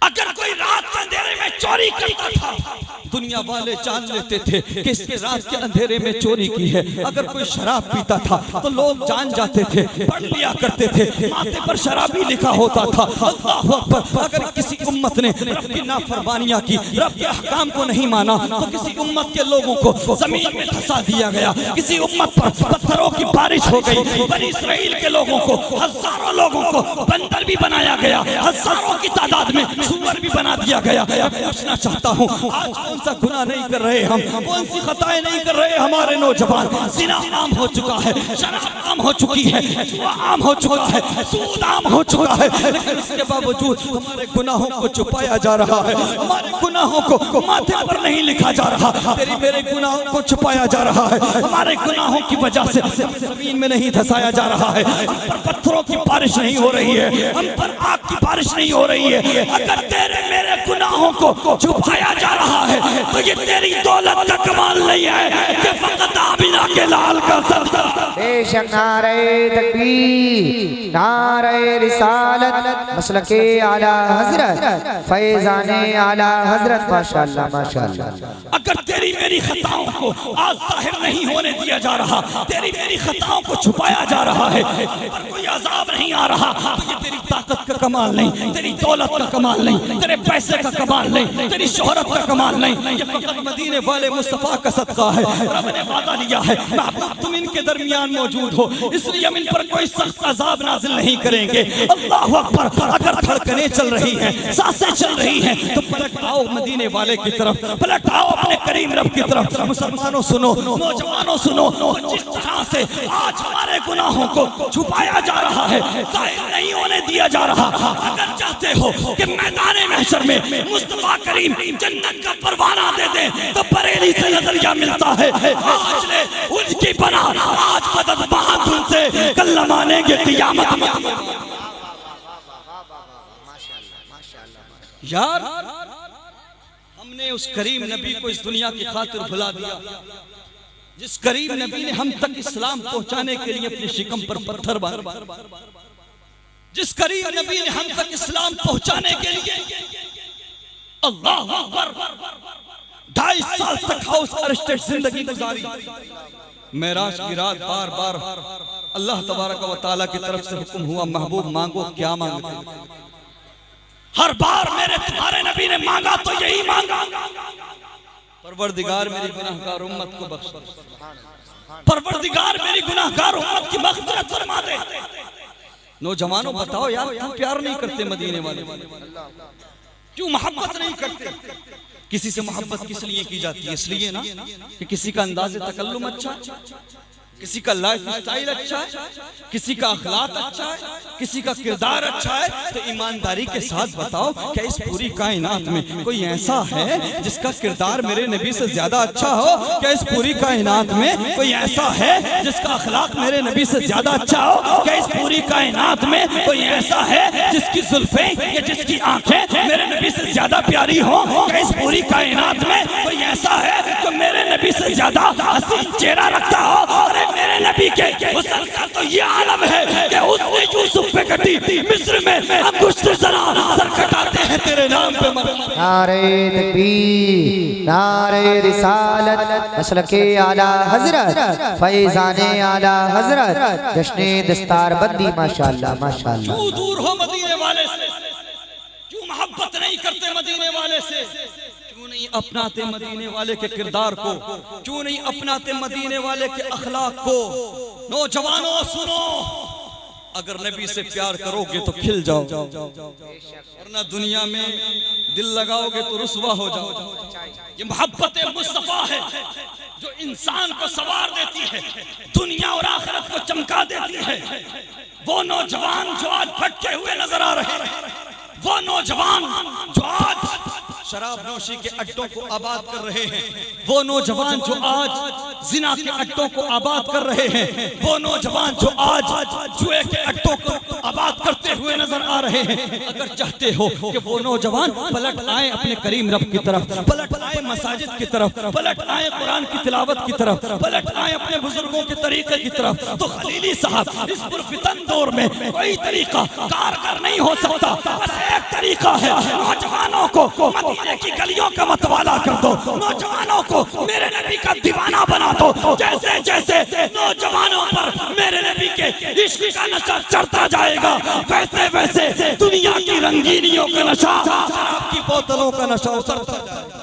अगर कोई रात के अंधेरे में चोरी करता था, दुनिया वाले जान लेते थे कि इसने रात के अंधेरे में चोरी की है। अगर कोई शराब पीता था तो लोग जान जाते थे, पढ़ लिया करते थे, माथे पर शराबी लिखा होता था। अल्लाहु अकबर। अगर किसी उम्मत ने रब की नाफरमानियां की, रब के अहकाम को नहीं माना, तो किसी उम्मत के लोगों को जमीन में धंसा दिया गया, किसी उम्मत पर पत्थरों की बारिश हो गई। बनी इस्राएल के लोगों को, हजारों लोगों को बंदर भी बनाया गया, हजारों की तादाद में सुअर भी बना दिया गया। पूछना चाहता हूँ, आज कौन सा गुनाह नहीं कर रहे हम, कौन सी खताएं नहीं कर रहे हमारे नौजवान? जिना आम हो चुका है, शराब आम हो चुकी है, जुआ आम हो चुका है, सूद आम हो चुका है, लेकिन इसके बावजूद हमारे गुनाहों को छुपाया जा रहा है, हमारे गुनाहों को माथे पर नहीं लिखा जा रहा, तेरी मेरे गुनाहों को छुपाया जा रहा है। हमारे गुनाहों की वजह से जमीन में नहीं धंसाया जा रहा है, हम पर पत्थरों की बारिश नहीं हो रही है, हम पर आग की बारिश नहीं हो रही है। अगर तेरे मेरे गुनाहों को छुपाया जा रहा है तो ये तेरी दौलत का कमाल नहीं है कि फकत आमिना के लाल का सर। बेशक नारे तकबीर, नारे रिसालत, मसलके आला हजरत, फैजाने आला हजरत, माशाअल्लाह माशाअल्लाह। अगर तेरी मेरी खताओं को आज जाहिर नहीं होने दिया जा रहा, तेरी मेरी खताओं को छुपाया जा रहा है, पर कोई अजाब नहीं आ रहा, तो ये तेरी ताकत का कमाल नहीं, तेरी दौलत का कमाल नहीं, तेरे पैसे का कमाल नहीं, तेरी शोहरत का कमाल नहीं, ये फकत मदीने वाले मुस्तफा का सदका है। रब ने वादा लिया है, महबूब तुम इनके दरमियान मौजूद हो, इसलिए हम इन पर कोई सख्त अजाब नाजिल नहीं करेंगे। अल्लाहु अकबर। अगर धड़कनें चल रही हैं, सांसें चल रही हैं, तो पलट आओ मदीने वाले की तरफ, पलट आओ अपने करीम रब की तरफ। मुसलमानों सुनो, नौजवानों सुनो, जिस तरह से आज हमारे गुनाहों को छुपाया जा रहा है, जाहिर नहीं होने दिया जा रहा, अगर चाहते हो कि मैदान महशर में मुस्तफा करीम जन्नत का परवाना दे दे, तो बरेली से नजरिया मिलता है। आज ले उनकी बना, आज मदद मांग उनसे, कल मानेंगे क़यामत में। यार हमने उस करीम नबी को इस दुनिया की खातिर भुला दिया, जिस करीम नबी ने हम तक इस्लाम पहुंचाने के लिए अपनी शिकम पर पत्थर मारा, जिस करीम नबी ने हम तक इस्लाम पहुंचाने के लिए अल्लाह अकबर 2.5 साल तक हाउस अरेस्टेड जिंदगी गुजारी। मेराज की रात बार बार अल्लाह तबारक व तआला की तरफ से हुक्म हुआ, महबूब मांगो क्या मांगते, हर बार मेरे तुम्हारे नबी ने मांगा तो यही मांगा, परवरदिगार मेरी गुनाहगार उम्मत को बख्श, परवरदिगार मेरी गुनाहगार उम्मत की मग़फ़िरत फरमा दे। नौजवानों बताओ यार, क्यों प्यार नहीं करते मदीने वाले, क्यों मोहब्बत नहीं करते? किसी से मोहब्बत किस लिए की जाती है? इसलिए ना कि किसी का अंदाज़े तकल्लुम अच्छा है, किसी का लाइफ स्टाइल अच्छा है, किसी का अखलाक अच्छा है, किसी का किरदार अच्छा है। तो ईमानदारी के साथ बताओ, क्या इस पूरी कायनात में कोई ऐसा है जिसका किरदार मेरे नबी से ज्यादा अच्छा हो? क्या इस पूरी कायनात में कोई ऐसा है जिसका अखलाक मेरे नबी से ज्यादा अच्छा हो? क्या इस पूरी कायनात में कोई ऐसा है जिसकी जुल्फें या जिसकी आंखें मेरे नबी से ज्यादा प्यारी हो? क्या इस पूरी कायनात में कोई ऐसा है जो मेरे नबी से ज्यादा हसीन चेहरा रखता हो? मेरे नबी के हुस्न का तो ये आलम है कि उसने यूसुफ पे कटी मिस्र में अंगुष्ठ जरा सर कटाते हैं तेरे नाम पे। नारे तकबीर, नारे रिसालत, मसलके आला हजरत, फैज़ाने आला हजरत, जश्ने दस्तार बंदी। माशाअल्लाह माशाअल्लाह। क्यों दूर हो मदीने वाले से? क्यों मोहब्बत नहीं करते मदीने वाले से? क्यों नहीं अपनाते मदीने वाले के किरदार को? क्यों नहीं अपनाते मदीने वाले के अखलाक को? नौजवानों सुनो, अगर नबी से प्यार करोगे तो खिल जाओ, वरना दुनिया में दिल लगाओगे तो रुसवा हो जाओ। ये मोहब्बत मुस्तफा है जो इंसान को सवार देती है, दुनिया और आखिरत को चमका देती है। वो नौजवान जो आज भटके हुए नजर आ रहे हैं, वो नौजवान जो आज शराब नोशी के अड्डों को आबाद कर रहे हैं, वो नौजवान जो आज जिना के अड्डों को आबाद कर रहे हैं, वो नौजवान जो आज जुए के अड्डों को आबाद करते हुए नजर आ रहे हैं। अगर चाहते हो कि वो नौजवान पलट आए अपने करीम रब की तरफ, पलट आए मसाजिद की तरफ, पलट आए कुरान की तिलावत की तरफ, पलट आए अपने बुजुर्गों के तरीके की तरफ, तो खलीली साहब इस पुरफितन दौर में कोई तरीका कारगर नहीं हो सकता। बस एक तरीका है, नौजवानों को मदीने की गलियों का मतवाला कर दो, नौजवानों को मेरे नबी का दीवाना बना दो। जैसे जैसे नौजवानों पर मेरे नबी के इश्क का नशा चढ़ता जाएगा, वैसे वैसे दुनिया की रंगीनियों का नशा, शराब की बोतलों का नशा उतरता जाएगा।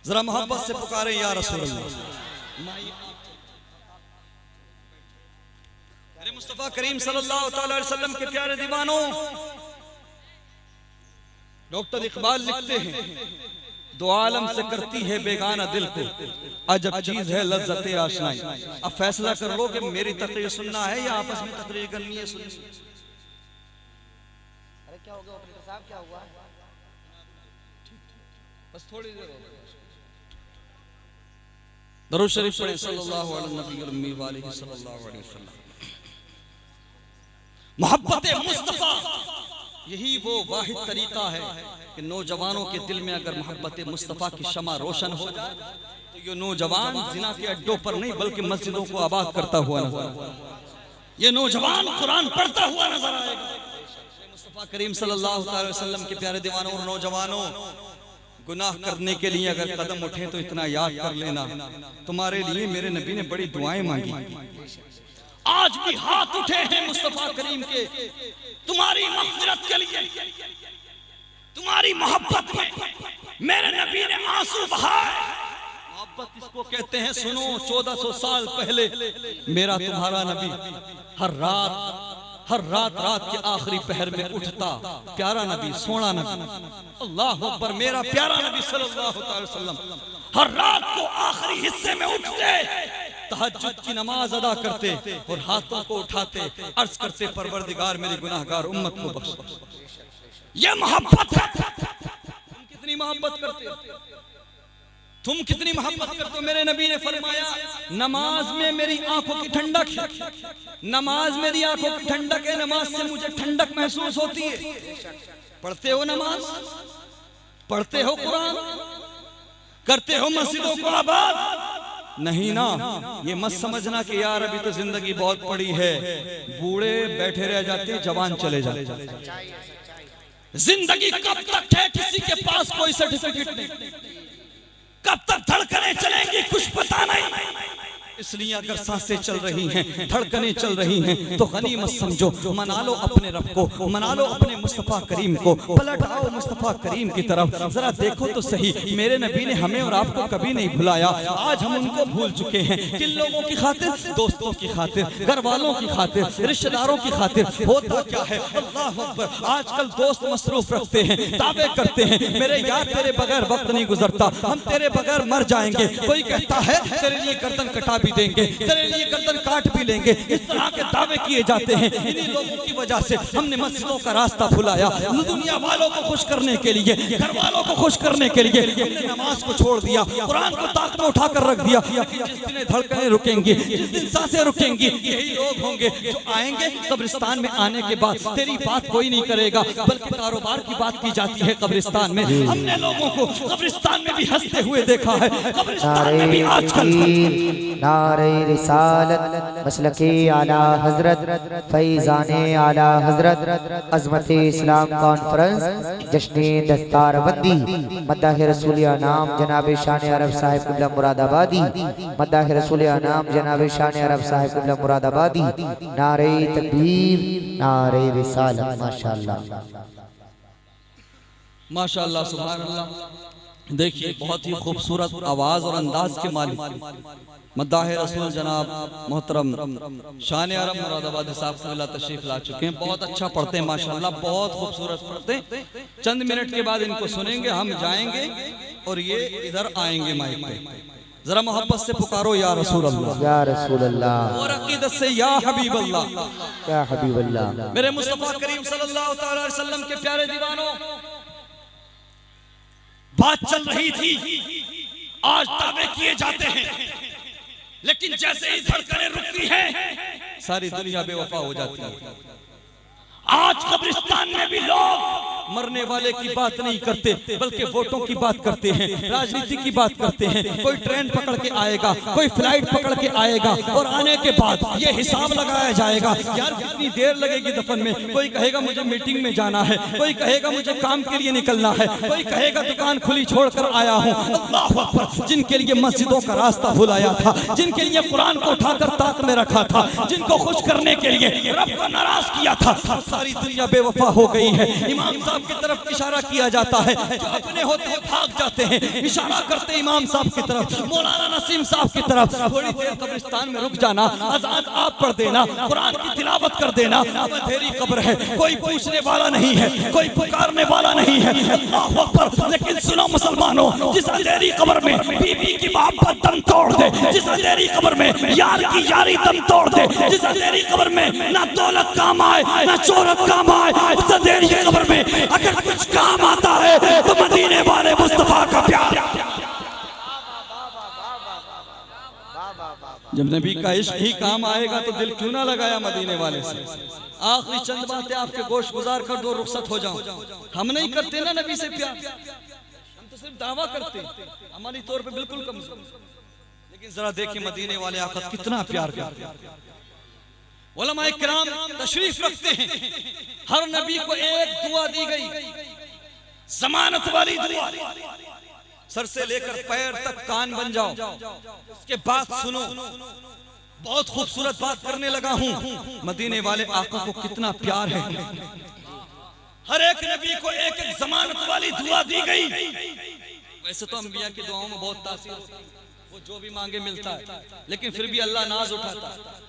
जरा मोहब्बत से पुकारे या रसूल अल्लाह। मेरे मुस्तफा करीम सल्लल्लाहु अलैहि वसल्लम के प्यारे दीवानों, डॉक्टर इकबाल लिखते हैं, दो आलम से करती है बेगाना दिल को, अजब चीज है लज्जते आशनाई। अब फैसला कर लो कि मेरी तकरीर सुनना है या आपस में तकरीर करनी है। सुनिए। अरे क्या हो गया ऑपरेटर साहब, क्या हुआ? बस थोड़ी देर हो गई। दरूद शरीफ पढ़े सल्लल्लाहु अलैहि वसल्लम। मोहब्बत मुस्तफा यही वो वाहिद तरीका है कि नौजवानों के दिल में अगर मोहब्बत मुस्तफा की शमा रोशन हो जाए तो ये नौजवान जिना के अड्डों पर नहीं बल्कि मस्जिदों को आबाद करता हुआ नजर आएगा। ये नौजवान कुरान पढ़ता हुआ नजर आएगा। मुस्तफा करीम सल्लल्लाहु अलैहि वसल्लम के प्यारे दीवानों और नौजवानों, गुनाह करने के लिए अगर कदम उठे तो इतना याद कर लेना, तुम्हारे लिए मेरे नबी ने बड़ी दुआएं मांगी। आज भी हाथ उठे हैं मुस्तफा करीम के तुम्हारी मग़फ़िरत के लिए, तुम्हारी मोहब्बत में मेरे नबी ने आंसू बहाए। मोहब्बत इसको कहते हैं। सुनो, 1400 साल पहले मेरा तुम्हारा नबी हर रात के आखिरी पहर में उठता, प्यारा नबी, सोना नबी, अल्लाह अकबर, मेरा प्यारा नबी सल्लल्लाहु अलैहि वसल्लम हर रात को आखिरी हिस्से में उठते, तहज्जुद की नमाज अदा करते और हाथों को उठाते, अर्ज करते, परवरदिगार मेरी गुनाहगार उम्मत को बख्श। ये मोहब्बत है। तुम कितनी मोहब्बत करते हो? तुम कितनी मोहब्बत करते हो? मेरे नबी ने फरमाया, नमाज में मेरी आंखों की ठंडक है, नमाज मेरी आंखों की ठंडक है, नमाज से मुझे ठंडक महसूस होती है। पढ़ते हो नमाज, पढ़ते हो कुरान, करते हो मस्जिदों को आबाद? नहीं ना। ये मत समझना कि यार अभी तो जिंदगी बहुत पड़ी है, बूढ़े बैठे रह जाते, जवान चले जाते। जिंदगी कब तक है किसी के पास कोई सर्टिफिकेट नहीं, कब तक धड़कने चलेंगी कुछ पता नहीं। इसलिए अगर सांसें चल रही हैं, धड़कनें चल रही हैं, तो गनीमत समझो, मना लो अपने रब को, मना लो अपने मुस्तफ़ा करीम को। पलट आओ मुस्तफ़ा करीम की तरफ, जरा देखो तो सही, मेरे नबी ने हमें और आपको कभी नहीं भुलाया, आज हम उनको भूल चुके हैं। किन लोगों की खातिर? दोस्तों की खातिर, घर वालों की खातिर, रिश्तेदारों की खातिर। होता क्या है, अल्लाह अकबर, आजकल दोस्त मसरूफ रखते हैं, दावे करते हैं, मेरे यार तेरे बगैर वक्त नहीं गुजरता, हम तेरे बगैर मर जाएंगे। कोई कहता है तेरे लिए गर्दन कटा भी देंगे, तेरे लिए गर्दन काट भी लेंगे। इस तरह के दावे किए जाते हैं। इन्हीं लोगों की वजह से हमने मस्जिदों का रास्ता भुलाया। दुनिया वालों को खुश करने के लिए, घर वालों को खुश करने के लिए हमने नमाज को छोड़ दिया, कुरान को ताक में उठाकर रख दिया। जिस दिन धड़कनें रुकेंगी, जिस दिन सांसें रुकेंगी, यही लोग होंगे जो आएंगे कब्रिस्तान में। आने के बाद तेरी बात कोई नहीं करेगा, बल्कि कारोबार की बात की जाती है कब्रिस्तान में। हमने लोगों को कब्रिस्तान में भी हंसते हुए देखा है, कब्रिस्तान में भी आजकल। नारे रिसालत मसलके आला हजरत फैजाने आला हजरत अज़मत इस्लाम कॉन्फ्रेंस जश्न दस्तारबंदी मद्दाह रसूल नाम जनाब शान अरब साहिब क़िबला मुरादाबादी, मद्दाह रसूल नाम जनाब शान अरब साहिब क़िबला मुरादाबादी। नारे तकबीर, नारे रिसालत। माशाअल्लाह माशाअल्लाह, सुभान अल्लाह। देखिए, बहुत ही खूबसूरत आवाज़ और अंदाज के मालिक मद्दाह रसूल जनाब मोहतरम शान अरब मुरादाबादी साहब से तशरीफ ला चुके हैं। बहुत अच्छा पढ़ते हैं माशाअल्लाह, बहुत खूबसूरत पढ़ते हैं। चंद मिनट के बाद इनको सुनेंगे, हम जाएंगे और ये इधर आएंगे माइक पे। जरा मोहब्बत से पुकारो या रसूल अल्लाह, या रसूल अल्लाह, और अकीदत से या हबीब अल्लाह, या हबीब अल्लाह। मेरे मुस्तफा करीम सल्लल्लाहु अलैहि वसल्लम के प्यारे दीवानों, बात चल रही थी, आज दावे किए जाते हैं, लेकिन जैसे ही धड़कनें रुकती हैं, सारी दुनिया बेवफा हो जाती है। आज कब्रिस्तान में भी लोग मरने वाले की बात नहीं करते, बल्कि वोटों की बात करते हैं, राजनीति की बात करते हैं। कोई ट्रेन पकड़ के आएगा, कोई फ्लाइट पकड़ के आएगा, और आने के बाद ये हिसाब लगाया जाएगा, यार कितनी देर लगेगी दफन में। कोई कहेगा मुझे मीटिंग में जाना है, कोई कहेगा मुझे काम के लिए निकलना है, कोई कहेगा दुकान खुली छोड़कर आया हूँ। अल्लाह अकबर, जिनके लिए मस्जिदों का रास्ता भुलाया था, जिनके लिए कुरान को उठाकर ताक में रखा था, जिनको खुश करने के लिए रब को नाराज किया था, सारी दुनिया बेवफा हो गई है। इमाम साहब की तरफ इशारा किया जाता है, जो अपने होते हैं भाग जाते हैं, इशारा करते इमाम साहब की तरफ, मौलाना नसीम साहब की तरफ। थोड़ी देर कब्रिस्तान में रुक जाना, अज़ान आप पढ़ देना, कुरान की तिलावत कर देना। अब अंधेरी कब्र है, कोई पूछने वाला नहीं है, कोई पुकारने वाला नहीं है। अल्लाह अकबर। लेकिन सुनो मुसलमानों, जिस अंधेरी कब्र में बीवी की मोहब्बत दम तोड़ दे, जिस अंधेरी कब्र में यार की यारी दम तोड़ दे, जिस अंधेरी कब्र में ना दौलत काम आए ना शोहरत काम आए, उस अंधेरी कब्र में अगर कुछ काम आता है तो मदीने वाले मुस्तफा का प्यार। जब नबी का इश्क ही काम आएगा तो दिल क्यों ना लगाया मदीने वाले से। आखिरी चंद बातें आपके गोश गुजार कर दो, रुखसत हो जाऊं। हम नहीं करते ना नबी से प्यार, हम तो सिर्फ दावा करते, हमारी तौर पे बिल्कुल कमजोर। लेकिन जरा देखिए मदीने वाले आका कितना प्यार करते हैं। उलमाए किराम तशरीफ रखते हैं, हर नबी को एक दुआ दी गई, जमानत वाली दुआ। सर से लेकर पैर तक कान बन जाओ, उसके बाद सुनो। बहुत खूबसूरत बात करने लगा हूं। मदीने वाले आका को कितना प्यार है। हर एक नबी को एक एक जमानत वाली दुआ दी गई। वैसे तो अंबिया की दुआओं में बहुत तासीर, वो जो भी मांगे मिलता है, लेकिन फिर भी अल्लाह नाज उठाता है।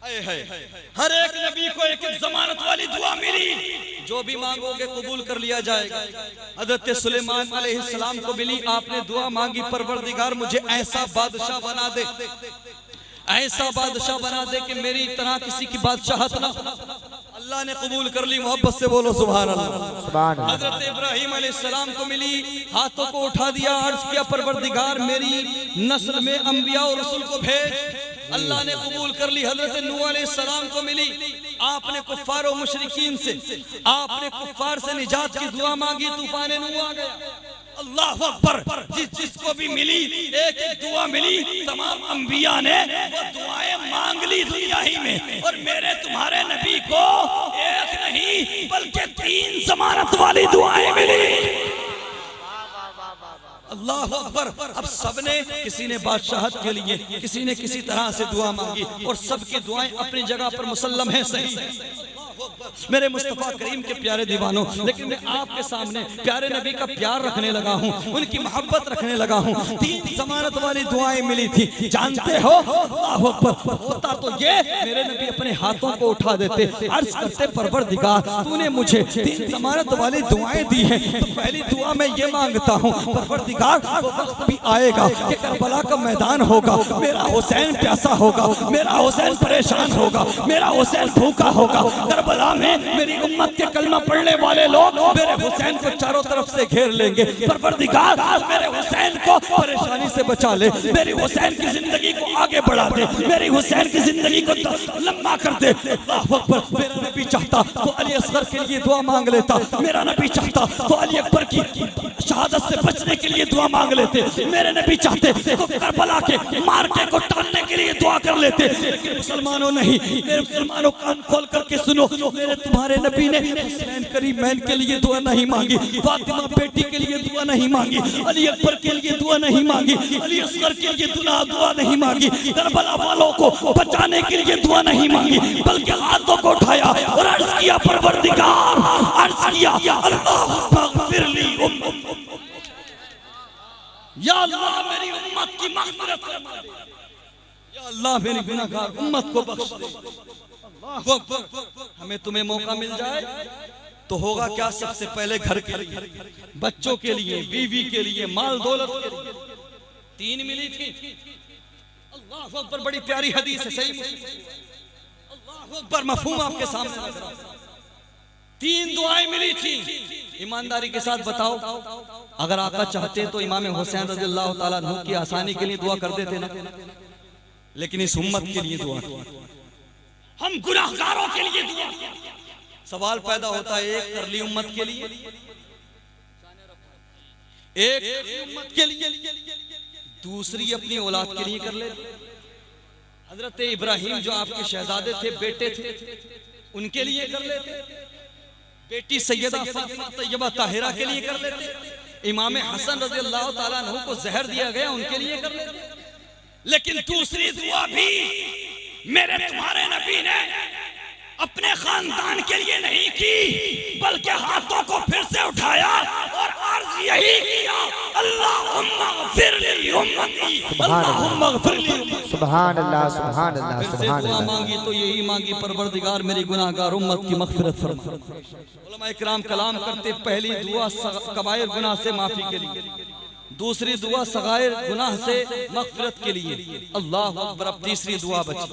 हर एक नबी को एक एक जमानत वाली दुआ मिली, जो भी मांगोगे कबूल कर लिया जाएगा। हजरत सुलेमान अलैहिस्सलाम को मिली, आपने दुआ मांगी, परवरदिगार मुझे ऐसा बादशाह बना दे, ऐसा बादशाह बना दे कि मेरी तरह किसी की बादशाहत ना। अल्लाह ने कबूल कर ली। मोहब्बत से बोलो सुभान अल्लाह। हजरत इब्राहिम अलैहिस्सलाम को मिली, हाथों को उठा दिया, अर्ज किया परवरदिगार मेरी नस्ल में अंबिया और रसूल को भेज। अल्लाह ने कबूल कर ली। हजरत नूह अलैहिस्सलाम को मिली, आपने कुफ्फार और मुशरिकीन से, आपने कुफ्फार से निजात की दुआ मांगी, तूफान नूह आ गया। अल्लाह अकबर। जिसको भी मिली एक एक दुआ मिली, तमाम अंबिया ने वो दुआएं मांग ली दुनिया ही में। और मेरे तुम्हारे नबी को एक नहीं बल्कि 3 जमानत वाली दुआएं मिली। अल्लाह अकबर। अब सबने, किसी ने बादशाहत के लिए, किसी ने किसी तरह से दुआ मांगी और सबकी दुआएं अपनी जगह पर मुसल्लम है, सही मेरे मुस्तफा करीम के प्यारे दीवानों। लेकिन मैं आपके सामने प्यारे नबी का प्यार रखने लगा हूँ, उनकी मोहब्बत रखने लगा हूँ। 3 जमानत वाली दुआएं मिली थी, जानते हो? अल्लाह अकबर। होता तो ये, मेरे नबी अपने हाथों को उठा देते, अर्ज करते परवरदिगार तूने मुझे 3 जमानत वाली दुआएं दी हैं, तो पहली दुआ मैं ये मांगता हूँ परवरदिगार वो वक्त भी आएगा कि करबला का मैदान होगा, मेरा हुसैन प्यासा होगा, मेरा हुसैन परेशान होगा, मेरा हुसैन भूखा होगा। करबला में मेरी उम्मत के कलमा पढ़ने वाले लोग मेरे हुसैन को चारों तरफ से घेर लेंगे। परवरदिगार मेरे हुसैन को परेशानी से बचा ले, मेरी हुसैन की जिंदगी को आगे बढ़ा दे, मेरी हुसैन की जिंदगी को लंबा कर दे। अल्लाह अकबर। मेरा नबी चाहता तो अली असगर के लिए दुआ मांग लेता, मेरा नबी चाहता तो अली अकबर की शहादत से बचने के लिए दुआ मांग लेते, मेरे नबी चाहते तो करबला के मार्के को टालने के लिए दुआ कर लेते। लेकिन मुसलमानों नहीं, मेरे मुसलमानों कान खोल करके सुनो, मेरे तुम्हारे नबी ने हुसैन करीमैन के लिए दुआ नहीं मांगी, फातिमा बेटी के लिए दुआ नहीं मांगी, अली अकबर के लिए दुआ नहीं मांगी, अली असगर के लिए दुआ नहीं मांगी, करबला वालों को बचाने के लिए दुआ नहीं मांगी, बल्कि हाथों को उठाया और अर्ज किया परवरदिगार, अर्ज किया अल्लाहुम्मा ग़फ़िरली या अल्लाह मेरी उम्मत की मग़फ़िरत फरमा दे, या अल्लाह मेरी गुनाहगार उम्मत को बख्श दे। हमें तुम्हें मौका मिल जाए तो होगा क्या? सबसे पहले घर के लिए, बच्चों के लिए, बीवी के लिए, माल दौलत के लिए 3 मिली थी। अल्लाह अकबर। बड़ी प्यारी हदीस है, सही अल्लाह अकबर। मफहूम आपके सामने, 3 दुआएं मिली थी। ईमानदारी के साथ बताओ, अगर आका चाहते तो इमाम हुसैन रज़ियल्लाहु ताला अन्हु की आसानी के लिए दुआ कर देते ना, लेकिन इस उम्मत के लिए दुआ, हम गुनाहगारों के लिए दुआ। सवाल पैदा होता है, एक कर ली उम्मत के लिए, एक उम्मत के लिए, दूसरी अपनी औलाद के लिए कर ले। हजरत इब्राहिम जो आपके शहजादे थे, बेटे थे, उनके लिए कर लेते, बेटी सैयदा फातिमा तैयबा ताहिरा के लिए कर लेते, इमाम हसन रज़ियल्लाहु ताला अन्हु को जहर दिया गया उनके लिए कर लेते। लेकिन दूसरी दुआ भी मेरे तुम्हारे नबी ने अपने खानदान के लिए नहीं की, बल्कि हाथों को फिर से उठाया और अर्ज यही किया अल्लाहुम्मा ग़फ़िरली उम्मती, अल्लाहुम्मा ग़फ़िरली उम्मती। सुभान अल्लाह, सुभान अल्लाह, सुभान अल्लाह। दुआ मांगी तो यही मांगी परवरदिगार मेरी गुनाहगार उम्मत की मग़फ़िरत फरमा। उलमा इकराम कलाम करते, पहली दुआ कबाइर गुनाह से माफी के लिए, दूसरी दुआ सगाइर गुनाह से मग़फ़िरत के लिए। अल्लाह अकबर। अब तीसरी दुआ बची।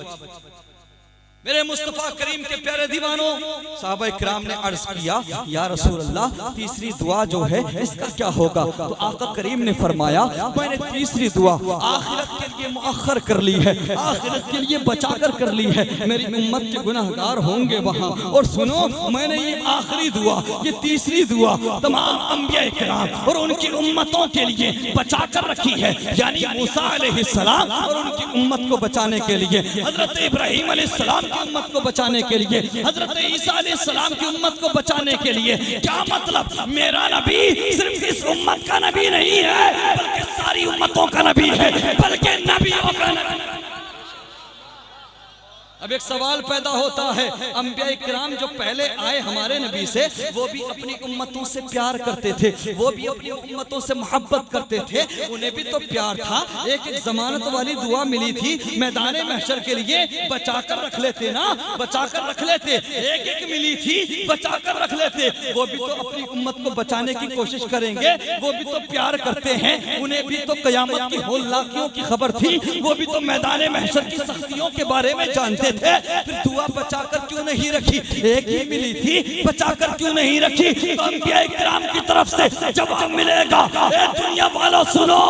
मेरे मुस्तफा करीम के प्यारे दीवानों, साहबा इकराम ने अर्ज किया या रसूल अल्लाह तीसरी दुआ जो है इसका क्या होगा? तो आका करीम ने फरमाया मैंने तीसरी दुआ आखिरत के लिए मुअख्खर कर ली है, आखिरत के लिए बचा कर ली है, मेरी उम्मत के गुनाहगार होंगे वहाँ। और सुनो, मैंने ये आखिरी दुआ, ये तीसरी दुआ तमाम अंबिया इकराम और उनकी उम्मतों के लिए बचा कर रखी है, यानी मूसा अलैहिस्सलाम और उनकी उम्मत को बचाने के लिए, हजरत इब्राहीम अलैहिस्सलाम की उम्मत को बचाने के लिए, हजरत ईसा अलैहिस्सलाम की उम्मत को बचाने के लिए। क्या मतलब? मेरा नबी सिर्फ इस उम्मत का नबी नहीं है, बल्कि सारी उम्मतों का नबी है, बल्कि नबियों का नबी। अब एक सवाल पैदा होता है, अंबिया इकराम जो पहले आए हमारे नबी से, वो भी अपनी उम्मतों से प्यार करते थे, वो भी अपनी उम्मतों से मोहब्बत करते थे, उन्हें भी तो प्यार था। एक एक जमानत वाली दुआ मिली थी, मैदान महशर के लिए बचाकर रख लेते ना, बचाकर रख लेते, एक एक मिली थी बचाकर रख लेते। वो भी तो अपनी उम्मत को बचाने की कोशिश करेंगे, वो भी तो प्यार करते हैं, उन्हें भी तो कयामत की होलाकियों की खबर थी, वो भी तो मैदान महशर की सख्तियों के बारे में जानते थे। फिर दुआ बचाकर क्यों नहीं रखी? एक ही मिली थी, बचाकर क्यों नहीं रखी? तो अंबिया इकराम की तरफ से जवाब मिलेगा, ए दुनिया वालों सुनो,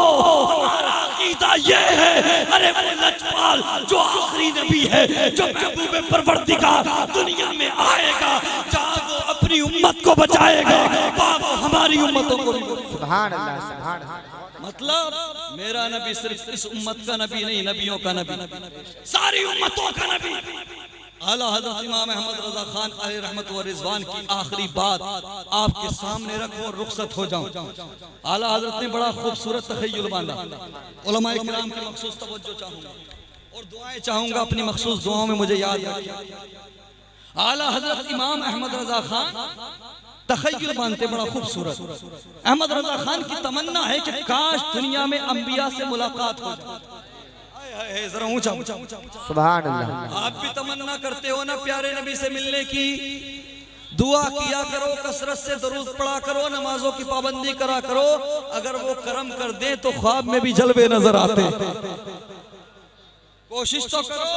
हमारा अकीदा ये है, अरे वो लजपाल जो आखिरी नबी है, जो महबूब परवरदिगार दुनिया में आएगा, जहाँ वो अपनी उम्मत को बचाएगा, वहाँ हमारी उम्मतों को। सुभान अल्लाह, सुभान अल्लाह। मतलब मेरा नबी सिर्फ इस उम्मत का नबी नहीं, नबियों का नबी, सारी उम्मतों का नबी। आला हज़रत इमाम अहमद रजा खान अलैहि रहमत व रिज़वान की आखिरी बात आपके सामने रखो और रुखसत हो जाऊं। आला हज़रत ने बड़ा खूबसूरत तख़य्युल बांधा। उलमाए किराम की मखसूस तवज्जो चाहूंगा और दुआएं चाहूंगा, अपनी मखसूस दुआओं में मुझे याद रखिए। आला हज़रत इमाम अहमद रजा खान तख़य्युल बांधते बड़ा खूबसूरत। अहमद रजा खान की तमन्ना है कि काश दुनिया में अंबिया से मुलाकात हो जाए। जरा ऊंचा सुभान अल्लाह। आप भी तमन्ना करते हो ना प्यारे नबी से मिलने की? दुआ किया करो, कसरत से दरूद पढ़ा करो, नमाजों की पाबंदी करा करो। अगर वो करम कर दे तो ख्वाब में भी जलवे नजर आते। कोशिश तो करो,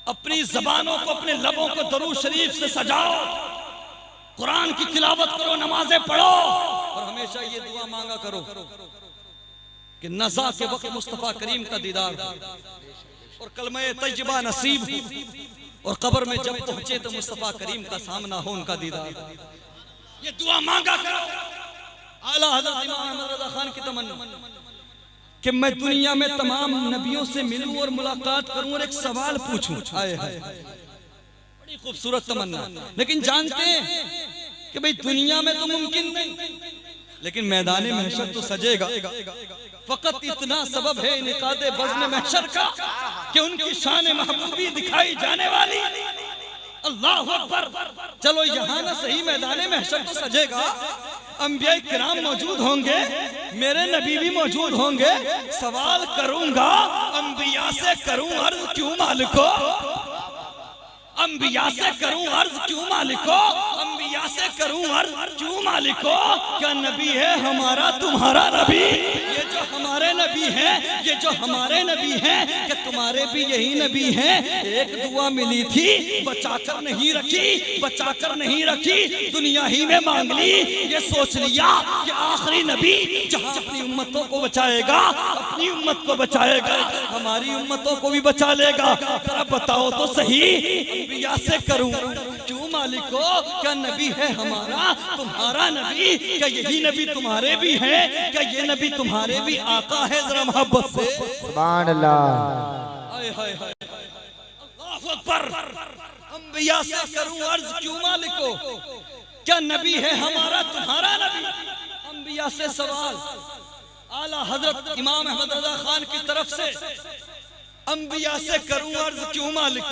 अपनी जबानों को, अपने लबों को दरूद शरीफ से सजाओ, कुरान की तिलावत करो, नमाजें पढ़ो और हमेशा ये दुआ मांगा करो कि नज़ा के वक्त मुस्तफ़ा करीम का दीदार और कलमे तैयबा नसीब और कब्र में जब पहुंचे तो मुस्तफ़ा करीम का सामना हो, उनका दीदार। ये दुआ मांगा करो। आला हज़रत इमाम अहमद रज़ा खान की तमन्ना कि मैं दुनिया में तमाम नबियों से मिलूं और मुलाकात करूं और एक सवाल पूछूं। हाय हाय, बड़ी खूबसूरत तमन्ना। लेकिन जानते हैं कि भाई दुनिया में तो मुमकिन नहीं, लेकिन मैदान महशर तो सजेगा। फकत इतना सबब है इनकादे बज़्म महशर का कि उनकी शान महबूबी दिखाई जाने वाली। अल्लाह अकबर। चलो यहाँ ना सही, मैदान महशर तो सजेगा, अंबिया किराम मौजूद होंगे, मेरे नबी भी मौजूद होंगे। सवाल करूंगा, अंबिया से करूं अर्ज क्यों मालिको? अंबिया से करूं अर्ज क्यों मालिको? अंबिया से करूं अर्ज क्यों मालिको? क्या नबी है हमारा तुम्हारा नबी? ये जो हमारे नबी हैं, ये जो हमारे नबी हैं, क्या तुम्हारे भी यही नबी हैं? एक दुआ मिली थी, बचाकर नहीं रखी, बचाकर नहीं रखी, दुनिया ही में मांग ली। ये सोच लिया कि आखिरी नबी जहां अपनी उम्मतों को बचाएगा, अपनी उम्मत को बचाएगा, हमारी उम्मतों को भी बचा लेगा। जरा बताओ तो सही, अंबिया से करूं क्यों मालिको? क्या नबी है हमारा तुम्हारा नबी? क्या यही नबी तुम्हारे भी है? क्या ये नबी तुम्हारे भी आका है? जरा मोहब्बत से सुभान अल्लाह। अल्लाहु अकबर। अंबिया से करूं अर्ज क्यों मालिको? क्या नबी है हमारा तुम्हारा नबी? अंबिया से सवाल। आला हजरत इमाम अहमद रजा खान की तरफ से अंबिया से करूं अर्ज क्यों मालिक?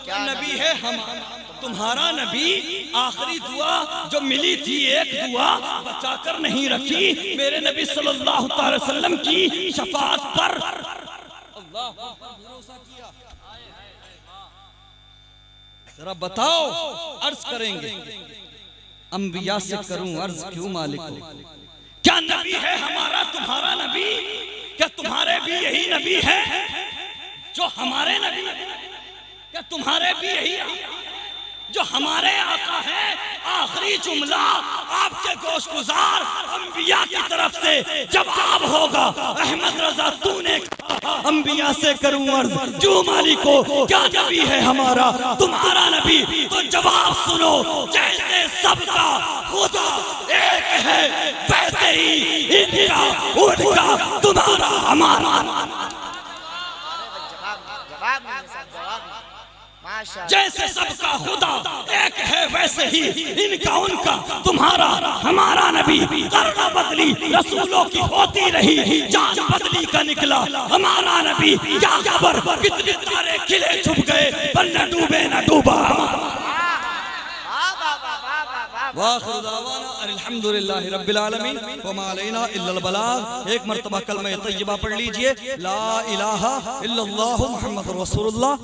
क्या नबी है हमारा तुम्हारा नबी? आखिरी दुआ जो मिली थी, एक दुआ बचाकर नहीं रखी, मेरे नबी सल्लल्लाहु अलैहि वसल्लम की शफाअत पर। अल्लाह भरोसा किया। जरा बताओ, अर्ज करेंगे, अंबिया से करूं अर्ज क्यों मालिक? क्या नबी है हमारा तुम्हारा नबी? क्या तुम्हारे भी यही नबी है जो हमारे नबी? क्या तुम्हारे भी यही जो हमारे आका है? आखिरी जुमला आपके गोशगुजार अंबिया की तरफ से जवाब होगा। अहमद रजा तूने अंबिया से करूं अर्ज क्यों मालिको? क्या नबी है हमारा तुम्हारा नबी? तो जवाब सुनो, जैसे सबका खुदा एक है, वैसे ही इनका उनका तुम्हारा हमारा। जैसे सबका खुदा एक है, वैसे ही इनका उनका तुम्हारा हमारा नबी। करना बदली रसूलों की होती रही, जान बदली का निकला हमारा नबी। क्या खबर कितने तारे खिले छुप गए, पर न डूबे न डूबा। वाखिर दावाना अल्हम्दुलिल्लाहि रब्बिल आलमीन व मा अलैना इल्लल बलाग। एक मर्तबा कलमा तय्यबा पढ़ लीजिए, ला इलाहा इल्लल्लाहु मुहम्मदुर रसूलुल्लाह।